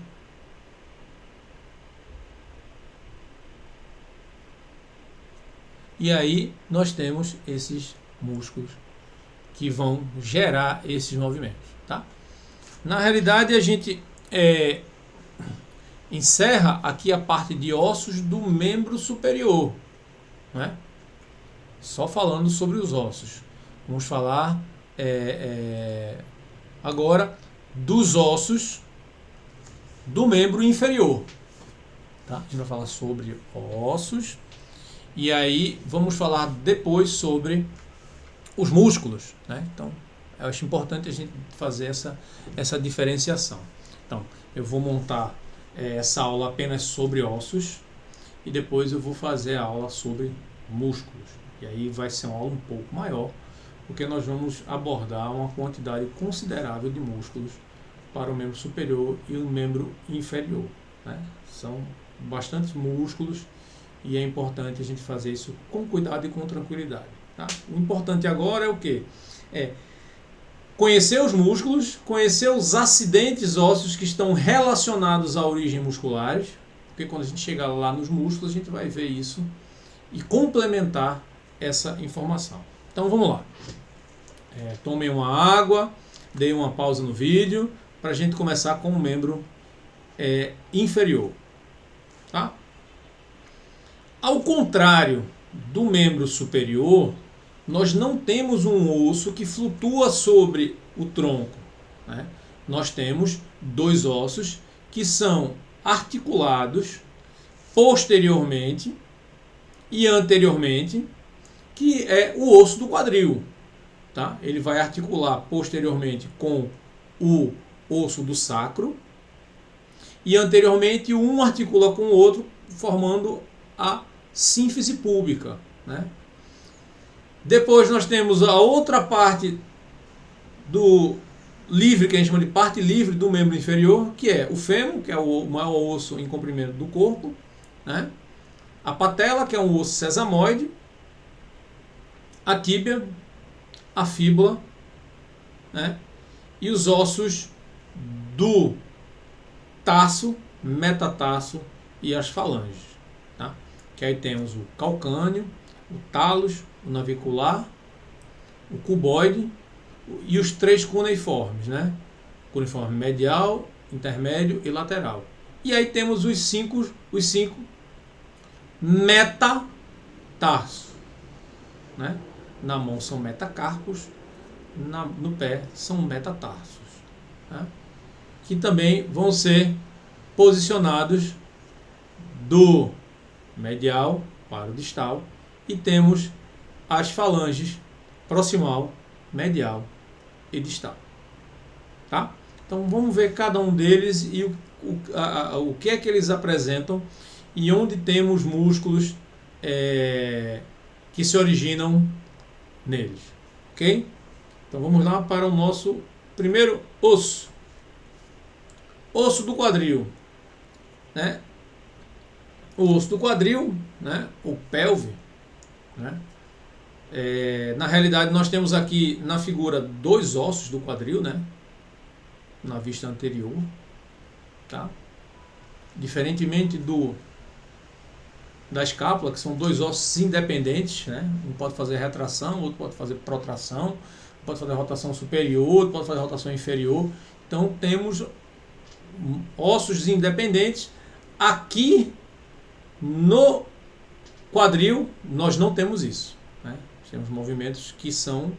E aí nós temos esses músculos que vão gerar esses movimentos, tá? Na realidade a gente encerra aqui a parte de ossos do membro superior, né? Só falando sobre os ossos. Vamos falar agora dos ossos do membro inferior, tá? A gente vai falar sobre ossos e aí vamos falar depois sobre os músculos, né? Então, eu acho importante a gente fazer essa diferenciação. Então, eu vou montar essa aula apenas sobre ossos e depois eu vou fazer a aula sobre músculos. E aí vai ser uma aula um pouco maior, porque nós vamos abordar uma quantidade considerável de músculos para o membro superior e o membro inferior, né? São bastantes músculos e é importante a gente fazer isso com cuidado e com tranquilidade, tá? O importante agora é o quê? Conhecer os músculos, conhecer os acidentes ósseos que estão relacionados à origem musculares, porque quando a gente chegar lá nos músculos, a gente vai ver isso e complementar essa informação. Então vamos lá. Tomem uma água, dê uma pausa no vídeo para a gente começar com o membro inferior. Tá? Ao contrário do membro superior, nós não temos um osso que flutua sobre o tronco, né? Nós temos dois ossos que são articulados posteriormente e anteriormente, que é o osso do quadril. Tá? Ele vai articular posteriormente com o osso do sacro e anteriormente um articula com o outro, formando a sínfise púbica, né? Depois nós temos a outra parte do livre, que a gente chama de parte livre do membro inferior, que é o fêmur, que é o maior osso em comprimento do corpo, né? A patela, que é um osso sesamoide, a tíbia, a fíbula, né? E os ossos do tarso, metatarso e as falanges, tá? Que aí temos o calcâneo, o talos, o navicular, o cuboide e os três cuneiformes, né? Cuneiforme medial, intermédio e lateral. E aí temos os cinco metatarsos, né? Na mão são metacarpos, no pé são metatarsos, né? Que também vão ser posicionados do medial para o distal, e temos as falanges proximal, medial e distal. Tá? Então vamos ver cada um deles e o que é que eles apresentam e onde temos músculos que se originam neles. Ok? Então vamos lá para o nosso primeiro osso. Osso do quadril, né? O osso do quadril, né? O pelve, né? Na realidade nós temos aqui na figura dois ossos do quadril, né? Na vista anterior, tá? Diferentemente da escápula, que são dois ossos independentes, né? Um pode fazer retração, outro pode fazer protração, pode fazer rotação superior, outro pode fazer rotação inferior. Então temos ossos independentes. Aqui no quadril nós não temos isso, né? Temos movimentos que são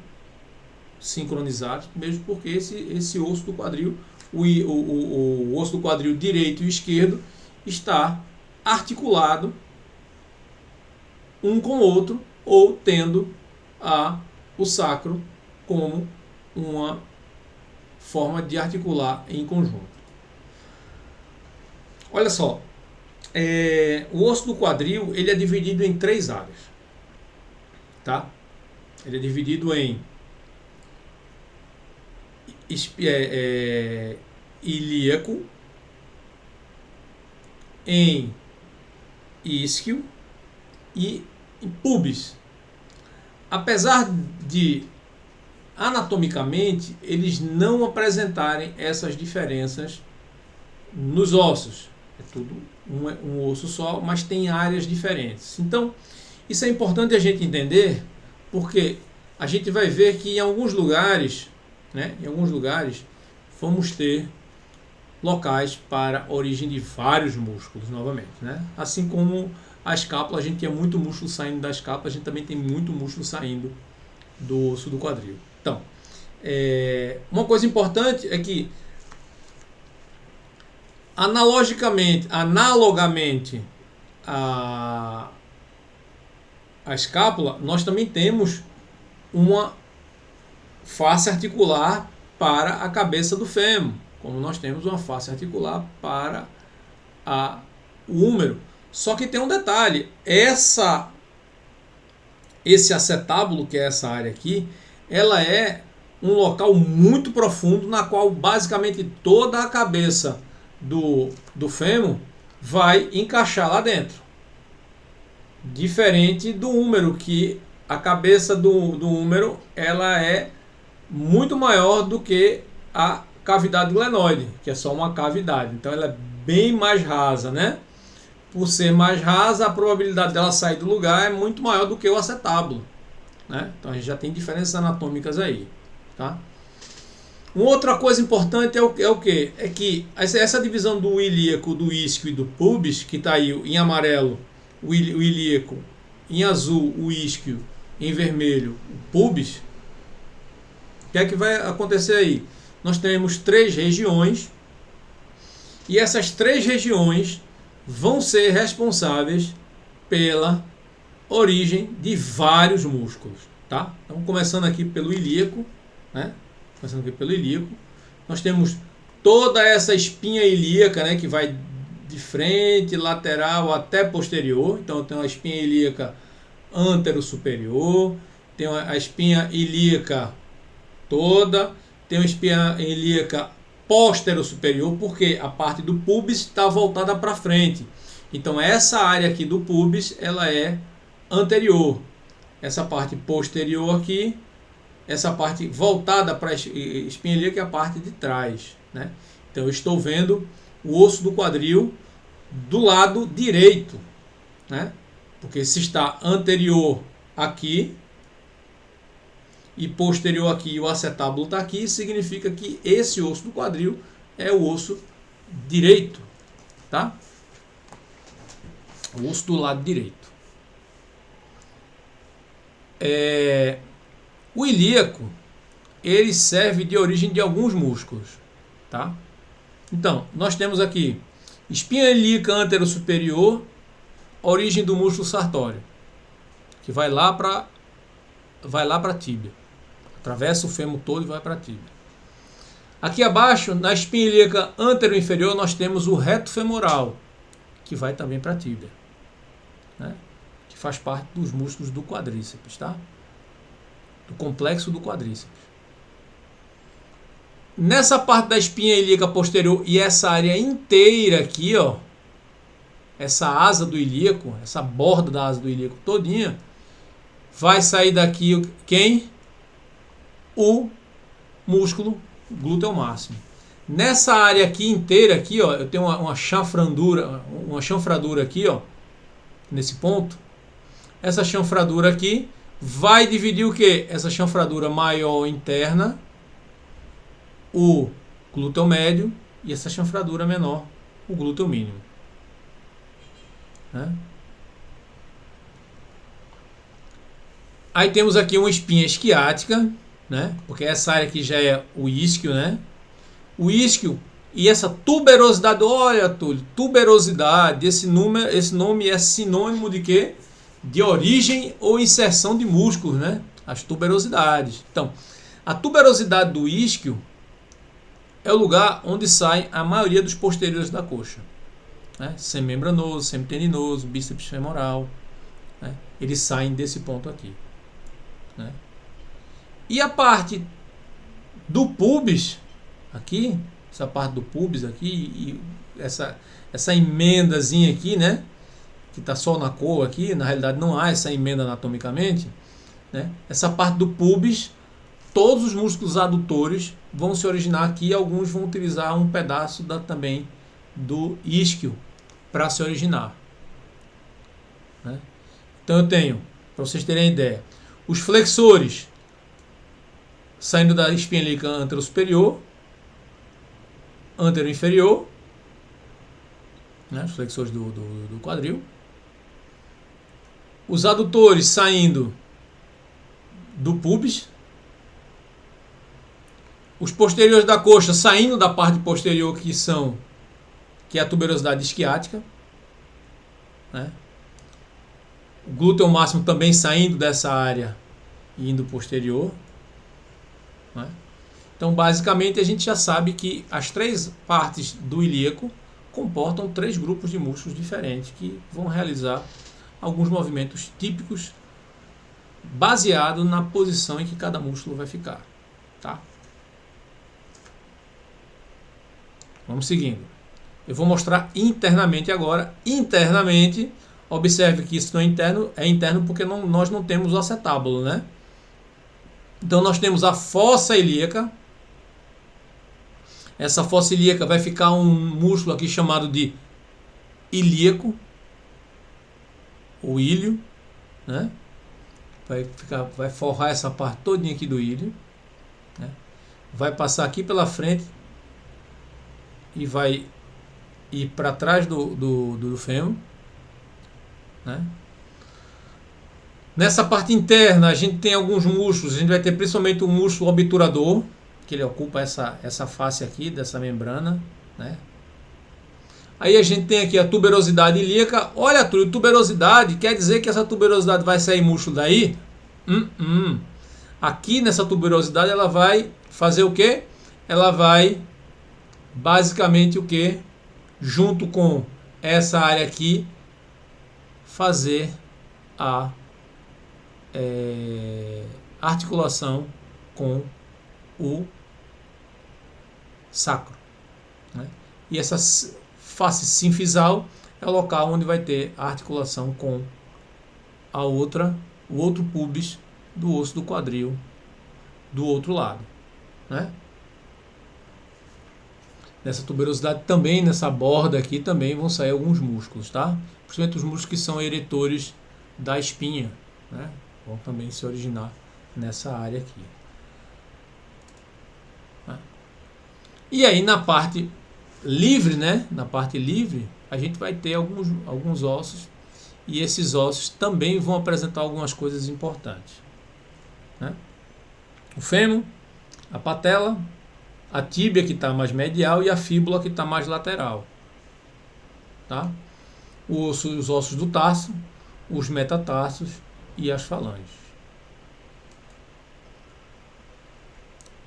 sincronizados, mesmo porque esse osso do quadril, o osso do quadril direito e esquerdo, está articulado um com o outro, ou tendo o sacro como uma forma de articular em conjunto. Olha só, o osso do quadril ele é dividido em três áreas, tá? Ele é dividido em ilíaco, em isquio e em pubis. Apesar de anatomicamente eles não apresentarem essas diferenças nos ossos, é tudo um osso só, mas tem áreas diferentes. Então isso é importante a gente entender, porque a gente vai ver que em alguns lugares, né, vamos ter locais para a origem de vários músculos novamente, né? Assim como a escápula, a gente tinha muito músculo saindo da escápula, a gente também tem muito músculo saindo do osso do quadril. Então, uma coisa importante é que analogamente a escápula, nós também temos uma face articular para a cabeça do fêmur, como nós temos uma face articular para o húmero. Só que tem um detalhe, esse acetábulo, que é essa área aqui, ela é um local muito profundo, na qual basicamente toda a cabeça do fêmur vai encaixar lá dentro. Diferente do húmero, que a cabeça do húmero ela é muito maior do que a cavidade glenoide, que é só uma cavidade. Então ela é bem mais rasa, né? Por ser mais rasa, a probabilidade dela sair do lugar é muito maior do que o acetábulo, né? Então a gente já tem diferenças anatômicas aí, tá? Uma outra coisa importante é o quê? É que essa divisão do ilíaco, do isquio e do pubis, que está aí em amarelo o ilíaco, em azul o isquio, em vermelho o pubis, o que é que vai acontecer aí? Nós temos 3 regiões e essas 3 regiões vão ser responsáveis pela origem de vários músculos, tá? Então, começando aqui pelo ilíaco, né? Começando aqui pelo ilíaco, nós temos toda essa espinha ilíaca, né? Que vai de frente, lateral até posterior. Então, tem uma espinha ilíaca antero-superior, tem a espinha ilíaca toda, tem uma espinha ilíaca postero-superior, porque a parte do pubis está voltada para frente. Então, essa área aqui do pubis, ela é anterior. Essa parte posterior aqui, essa parte voltada para a espinha ilíaca, é a parte de trás, né? Então eu estou vendo o osso do quadril do lado direito, né? Porque se está anterior aqui e posterior aqui e o acetábulo está aqui, significa que esse osso do quadril é o osso direito, tá? O osso do lado direito. O ilíaco, ele serve de origem de alguns músculos, tá? Então, nós temos aqui espinha ilíaca antero-superior, origem do músculo sartório, que vai lá para a tíbia, atravessa o fêmur todo e vai para a tíbia. Aqui abaixo, na espinha ilíaca antero-inferior, nós temos o reto femoral, que vai também para a tíbia, né? Que faz parte dos músculos do quadríceps, tá? Do complexo do quadríceps. Nessa parte da espinha ilíaca posterior e essa área inteira aqui, ó, essa asa do ilíaco, essa borda da asa do ilíaco todinha, vai sair daqui quem? O músculo glúteo máximo. Nessa área aqui inteira aqui, ó, eu tenho uma chanfradura aqui, ó, nesse ponto. Essa chanfradura aqui vai dividir o que? Essa chanfradura maior interna, o glúteo médio, e essa chanfradura menor, o glúteo mínimo, né? Aí temos aqui uma espinha esquiática, né? Porque essa área aqui já é o isquio, né? O isquio e essa tuberosidade, olha, Túlio, tuberosidade, esse nome é sinônimo de quê? De origem ou inserção de músculos, né? As tuberosidades. Então, a tuberosidade do isquio é o lugar onde sai a maioria dos posteriores da coxa, né? Semembranoso, semitendinoso, bíceps femoral, né? Eles saem desse ponto aqui, né? E a parte do pubis aqui, essa parte do pubis aqui e essa emendazinha aqui, né? Que está só na cor aqui, na realidade não há essa emenda anatomicamente, né? Essa parte do pubis, todos os músculos adutores vão se originar aqui, alguns vão utilizar um pedaço também do isquio para se originar, né? Então eu tenho, para vocês terem ideia, os flexores saindo da espinha ilíaca antero-superior, antero-inferior, né? Os flexores do quadril. Os adutores saindo do pubis. Os posteriores da coxa saindo da parte posterior, que é a tuberosidade isquiática, né? O glúteo máximo também saindo dessa área e indo posterior, né? Então, basicamente, a gente já sabe que as 3 partes do ilíaco comportam 3 grupos de músculos diferentes que vão realizar alguns movimentos típicos baseado na posição em que cada músculo vai ficar, tá? Vamos seguindo. Eu vou mostrar internamente agora. Internamente, observe que isso não é interno porque nós não temos o acetábulo, né? Então nós temos a fossa ilíaca. Essa fossa ilíaca vai ficar um músculo aqui chamado de ilíaco, o ilho, né? Vai forrar essa parte todinha aqui do ilho, né? vai passar aqui pela frente e vai ir para trás do fêmur, né? Nessa parte interna a gente tem alguns músculos, a gente vai ter principalmente o músculo obturador, que ele ocupa essa face aqui dessa membrana, né? Aí a gente tem aqui a tuberosidade ilíaca. Olha, tuberosidade quer dizer que essa tuberosidade vai sair músculo daí? Aqui nessa tuberosidade ela vai fazer o quê? Ela vai basicamente o quê? Junto com essa área aqui, fazer a articulação com o sacro, né? E essa face sinfisal é o local onde vai ter a articulação com o outro pubis do osso do quadril do outro lado, né? Nessa tuberosidade também, nessa borda aqui também vão sair alguns músculos, tá? Principalmente os músculos que são eretores da espinha, né? Vão também se originar nessa área aqui. E aí na parte livre, né? Na parte livre, a gente vai ter alguns ossos, e esses ossos também vão apresentar algumas coisas importantes, né? O fêmur, a patela, a tíbia que está mais medial e a fíbula que está mais lateral, tá? Os ossos do tarso, os metatarsos e as falanges.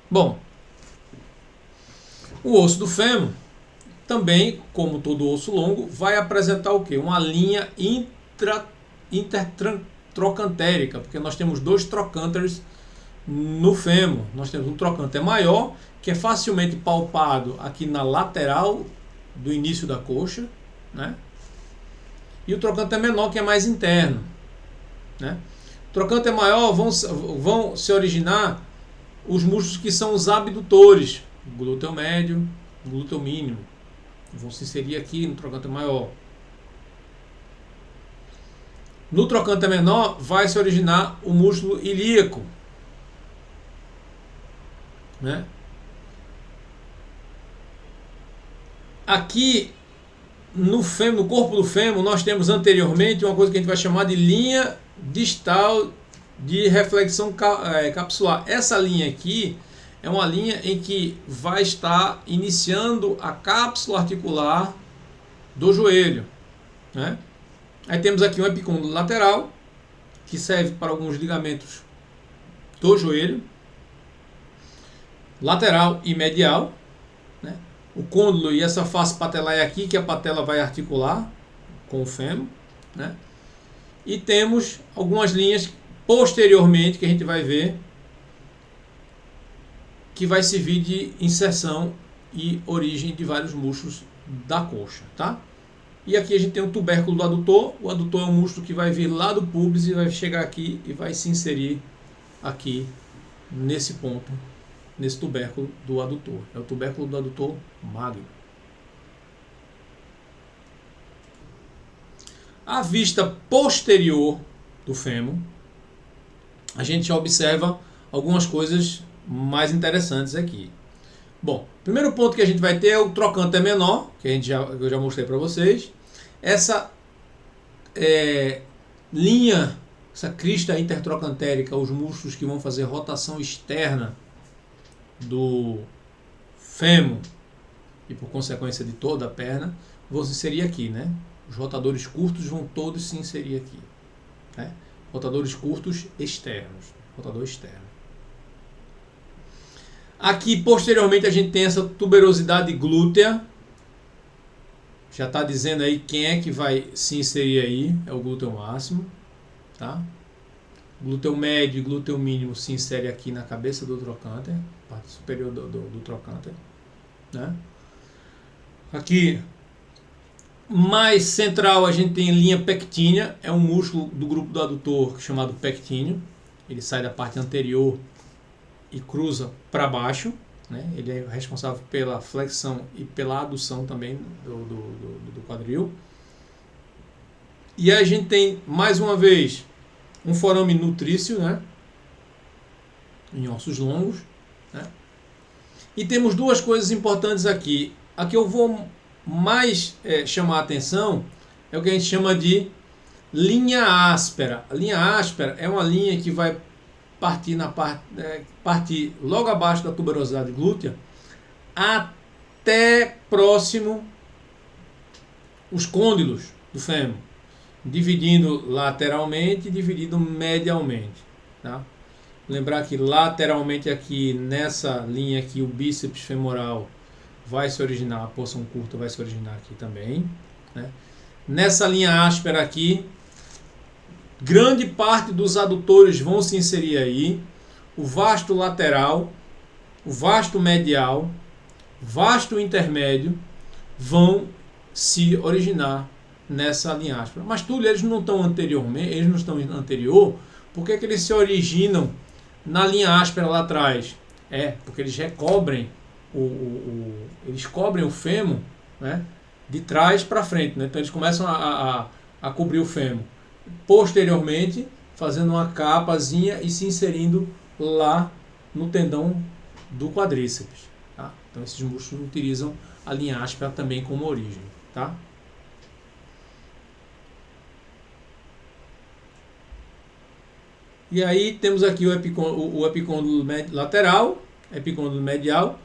Bom, o osso do fêmur também, como todo osso longo, vai apresentar o quê? Uma linha intertrocantérica, porque nós temos dois trocânteres no fêmur. Nós temos um trocânter maior, que é facilmente palpado aqui na lateral do início da coxa, né? E o trocânter menor, que é mais interno, né? O trocânter maior vão se originar os músculos que são os abdutores, glúteo médio, glúteo mínimo, vão se inserir aqui no trocânter maior. No trocânter menor vai se originar o músculo ilíaco, né? Aqui no fêmur, no corpo do fêmur, nós temos anteriormente uma coisa que a gente vai chamar de linha distal de reflexão capsular. Essa linha aqui é uma linha em que vai estar iniciando a cápsula articular do joelho, né? Aí temos aqui um epicôndilo lateral, que serve para alguns ligamentos do joelho, lateral e medial, né? O côndilo e essa face patelar é aqui, que a patela vai articular com o fêmur, né? E temos algumas linhas posteriormente que a gente vai ver, que vai servir de inserção e origem de vários músculos da coxa, tá? E aqui a gente tem o tubérculo do adutor. O adutor é um músculo que vai vir lá do pubis e vai chegar aqui e vai se inserir aqui nesse ponto, nesse tubérculo do adutor. É o tubérculo do adutor magno. À vista posterior do fêmur, a gente já observa algumas coisas mais interessantes aqui. Bom, o primeiro ponto que a gente vai ter é o trocânter menor, que eu já mostrei para vocês. Essa linha, essa crista intertrocantérica, os músculos que vão fazer rotação externa do fêmur e por consequência de toda a perna, vão se inserir aqui, né? Os rotadores curtos vão todos se inserir aqui, né? Rotadores curtos externos, rotador externo. Aqui posteriormente a gente tem essa tuberosidade glútea. Já está dizendo aí quem é que vai se inserir aí, é o glúteo máximo, tá? Glúteo médio e glúteo mínimo se insere aqui na cabeça do trocânter, parte superior do trocânter, né? Aqui mais central a gente tem linha pectínea, é um músculo do grupo do adutor chamado pectíneo. Ele sai da parte anterior e cruza para baixo, né? Ele é responsável pela flexão e pela adução também do quadril. E aí a gente tem, mais uma vez, um forame nutrício, né? Em ossos longos, né? E temos duas coisas importantes aqui. A que eu vou mais chamar a atenção é o que a gente chama de linha áspera. A linha áspera é uma linha que vai partir partir logo abaixo da tuberosidade glútea até próximo os côndilos do fêmur, dividindo lateralmente e dividindo medialmente, tá? Lembrar que lateralmente aqui nessa linha aqui o bíceps femoral vai se originar, a porção curta vai se originar aqui também, né? Nessa linha áspera aqui, grande parte dos adutores vão se inserir aí, o vasto lateral, o vasto medial, vasto intermédio vão se originar nessa linha áspera. Mas Túlio, eles não estão anteriormente, eles não estão anterior, por que eles se originam na linha áspera lá atrás? Porque eles recobrem eles cobrem o fêmur, né, de trás para frente, né? Então eles começam a cobrir o fêmur posteriormente, fazendo uma capazinha e se inserindo lá no tendão do quadríceps, tá? Então esses músculos utilizam a linha áspera também como origem, tá? E aí temos aqui o epicôndilo lateral, epicôndilo medial.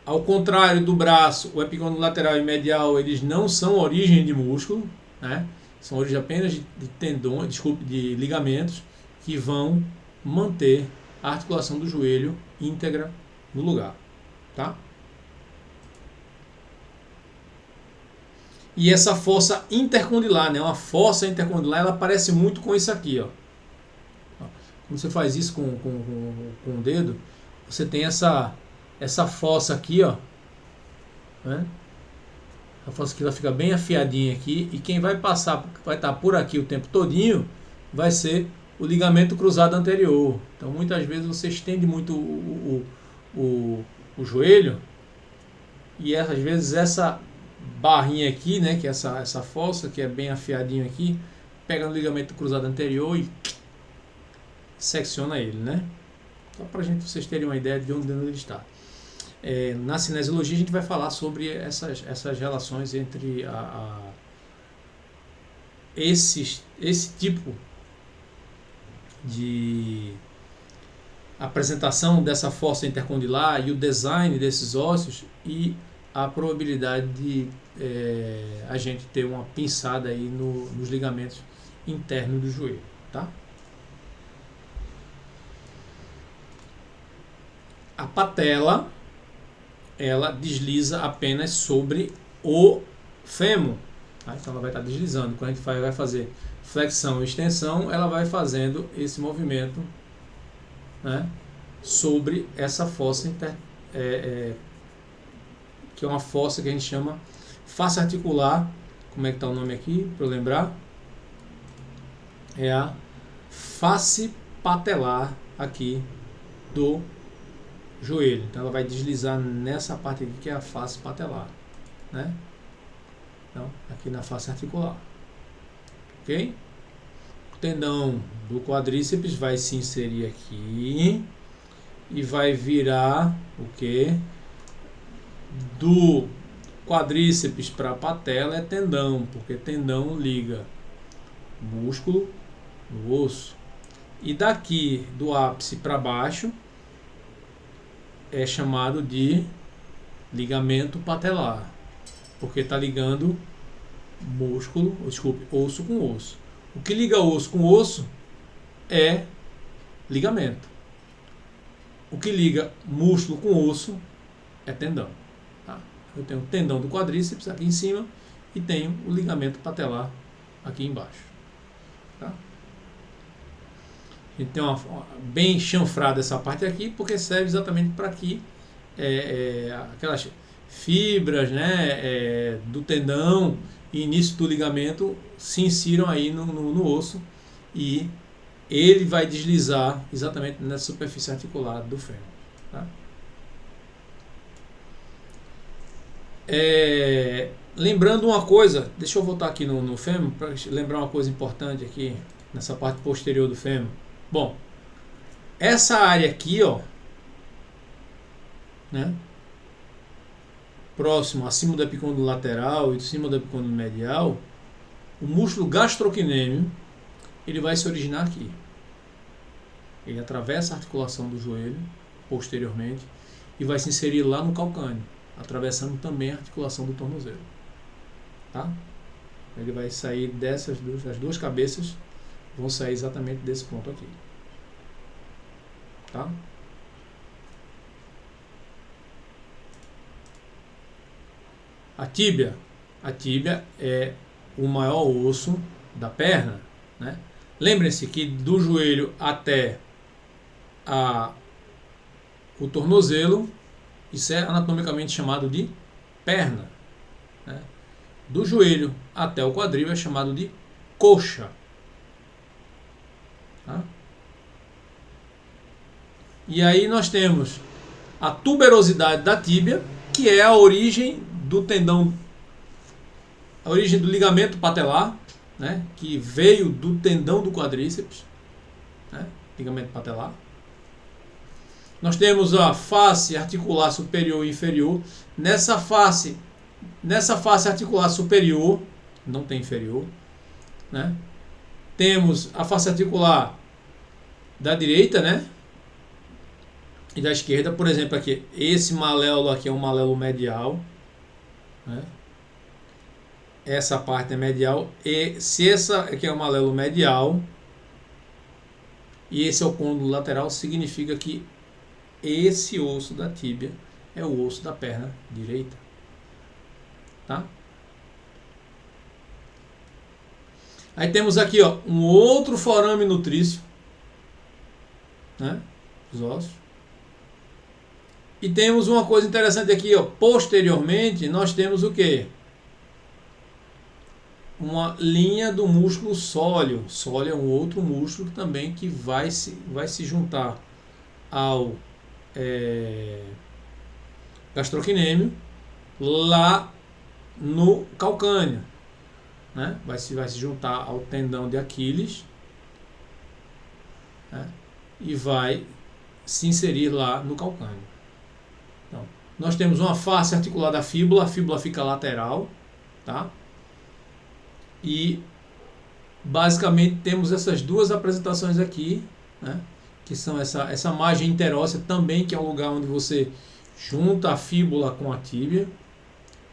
Ao contrário do braço, o epicôndilo lateral e medial, eles não são origem de músculo, né? São origem apenas de tendões, de ligamentos que vão manter a articulação do joelho íntegra no lugar, tá? E essa fossa intercondilar, né? Uma fossa intercondilar, ela parece muito com isso aqui, ó. Quando você faz isso com o dedo, você tem essa fossa aqui, ó, né? A fossa aqui ela fica bem afiadinha aqui, e quem vai estar por aqui o tempo todinho vai ser o ligamento cruzado anterior. Então muitas vezes você estende muito o joelho, e às vezes essa barrinha aqui, né, que é essa fossa que é bem afiadinho aqui, pega no ligamento cruzado anterior e secciona ele, né? Só para vocês terem uma ideia de onde ele está. Na cinesiologia a gente vai falar sobre essas relações entre esse tipo de apresentação dessa fossa intercondilar e o design desses ossos e a probabilidade de a gente ter uma pinçada aí nos ligamentos internos do joelho, tá? A patela, ela desliza apenas sobre o fêmur, tá? Então ela vai estar deslizando. Quando a gente vai fazer flexão e extensão, ela vai fazendo esse movimento, né, sobre essa fossa que é uma fossa que a gente chama face articular. Como é que está o nome aqui, para eu lembrar? É a face patelar aqui do joelho. Então ela vai deslizar nessa parte aqui que é a face patelar, né? Então aqui na face articular, ok? O tendão do quadríceps vai se inserir aqui e vai virar o que? Do quadríceps para a patela é tendão, porque tendão liga músculo no osso, e daqui do ápice para baixo é chamado de ligamento patelar, porque está ligando osso com osso. O que liga osso com osso é ligamento. O que liga músculo com osso é tendão, tá? Eu tenho o tendão do quadríceps aqui em cima e tenho o ligamento patelar aqui embaixo, tá? A gente tem uma bem chanfrada essa parte aqui, porque serve exatamente para que aquelas fibras, né, do tendão e início do ligamento se insiram aí no osso, e ele vai deslizar exatamente nessa superfície articular do fêmur, tá? Lembrando uma coisa, deixa eu voltar aqui no fêmur para lembrar uma coisa importante aqui nessa parte posterior do fêmur. Bom, essa área aqui, ó, né, próximo, acima do epicôndilo lateral e em cima do epicôndilo medial, o músculo gastrocnêmio, ele vai se originar aqui. Ele atravessa a articulação do joelho, posteriormente, e vai se inserir lá no calcâneo, atravessando também a articulação do tornozelo. Tá? Ele vai sair dessas duas, as duas cabeças vão sair exatamente desse ponto aqui. Tá? A tíbia é o maior osso da perna, né? Lembrem-se que do joelho até o tornozelo, isso é anatomicamente chamado de perna, né? Do joelho até o quadril é chamado de coxa. Tá? E aí nós temos a tuberosidade da tíbia, que é a origem do tendão, a origem do ligamento patelar, né, que veio do tendão do quadríceps, né, ligamento patelar. Nós temos a face articular superior e inferior. Nessa face articular superior, não tem inferior, né, temos a face articular da direita, né, e da esquerda. Por exemplo, aqui, esse maléolo aqui é um maléolo medial, né? Essa parte é medial, e se essa aqui é o maléolo medial e esse é o côndilo lateral, significa que esse osso da tíbia é o osso da perna direita. Tá? Aí temos aqui, ó, um outro forame nutrício, né? Os ossos. E temos uma coisa interessante aqui, ó, posteriormente nós temos o quê? Uma linha do músculo sóleo. Sóleo é um outro músculo também que vai se juntar ao gastrocnêmio lá no calcâneo, né? Vai se juntar ao tendão de Aquiles, né? E vai se inserir lá no calcâneo. Então, nós temos uma face articular da fíbula, a fíbula fica lateral, tá? E basicamente temos essas duas apresentações aqui, né, que são essa margem interóssea também, que é um lugar onde você junta a fíbula com a tíbia,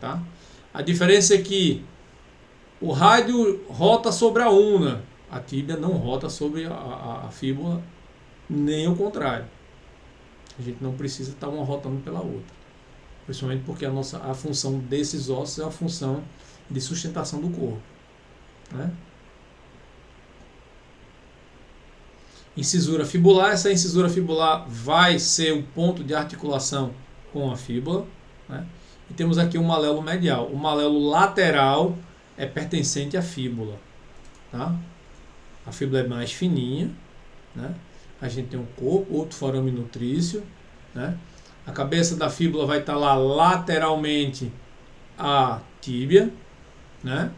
tá? A diferença é que o rádio rota sobre a una, a tíbia não rota sobre a fíbula, nem o contrário. A gente não precisa estar uma rotando pela outra, principalmente porque a função desses ossos é a função de sustentação do corpo, né? Incisura fibular, essa incisura fibular vai ser o ponto de articulação com a fíbula, né? E temos aqui o maléolo medial. O maléolo lateral é pertencente à fíbula, tá? A fíbula é mais fininha, né? A gente tem um corpo, outro forame nutrício, né? A cabeça da fíbula vai estar lá lateralmente à tíbia, né?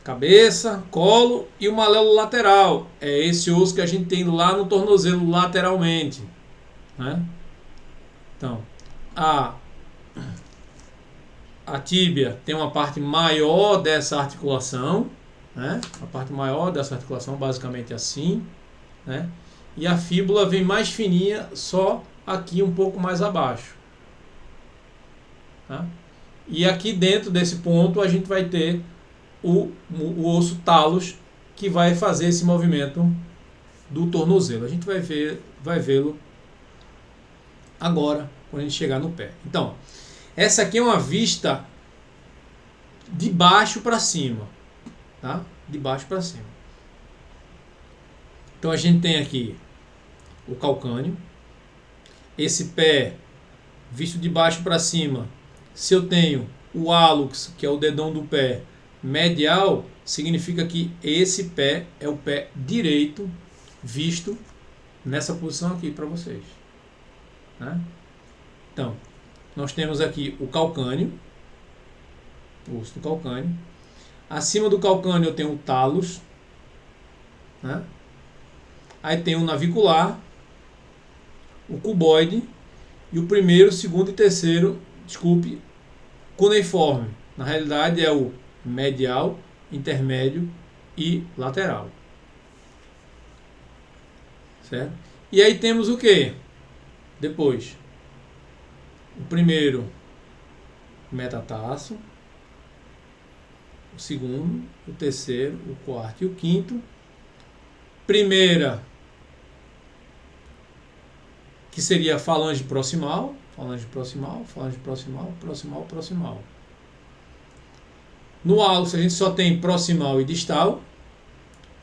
Cabeça, colo e o maléolo lateral. É esse osso que a gente tem lá no tornozelo lateralmente, né? Então, a tíbia tem uma parte maior dessa articulação, né? A parte maior dessa articulação, basicamente assim, né? E a fíbula vem mais fininha, só aqui um pouco mais abaixo, tá? E aqui dentro desse ponto a gente vai ter o osso talos, que vai fazer esse movimento do tornozelo. A gente vai vê-lo agora, quando a gente chegar no pé. Então, essa aqui é uma vista de baixo para cima, tá? De baixo para cima. Então a gente tem aqui o calcâneo, esse pé visto de baixo para cima. Se eu tenho o hálux, que é o dedão do pé, medial, significa que esse pé é o pé direito visto nessa posição aqui para vocês, né? Então, nós temos aqui o calcâneo, o osso do calcâneo. Acima do calcâneo eu tenho o talos, né? Aí tem o navicular, o cuboide e o primeiro, segundo e terceiro, desculpe, cuneiforme. Na realidade é o medial, intermédio e lateral. Certo? E aí temos o que? Depois, o primeiro, metatarso, o segundo, o terceiro, o quarto e o quinto. Primeira, que seria a falange proximal, falange proximal, falange proximal, proximal, proximal. No hálus a gente só tem proximal e distal.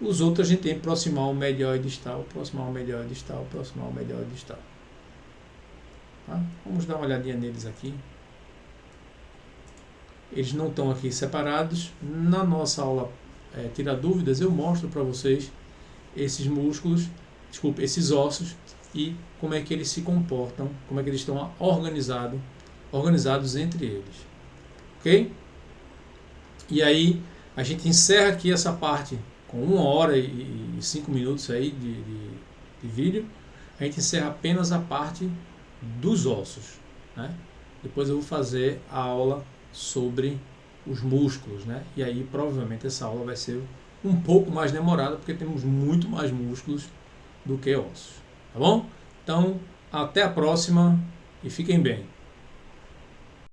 Os outros a gente tem proximal, medial e distal, proximal, medial e distal, proximal, medial e distal. Tá? Vamos dar uma olhadinha neles aqui. Eles não estão aqui separados. Na nossa aula Tira Dúvidas, eu mostro para vocês esses músculos, desculpe, esses ossos e como é que eles se comportam, como é que eles estão organizados entre eles. Ok? E aí a gente encerra aqui essa parte com 1 hora e 5 minutos aí de vídeo. A gente encerra apenas a parte dos ossos, né? Depois eu vou fazer a aula sobre os músculos, né? E aí provavelmente essa aula vai ser um pouco mais demorada, porque temos muito mais músculos do que ossos, tá bom? Então, até a próxima e fiquem bem.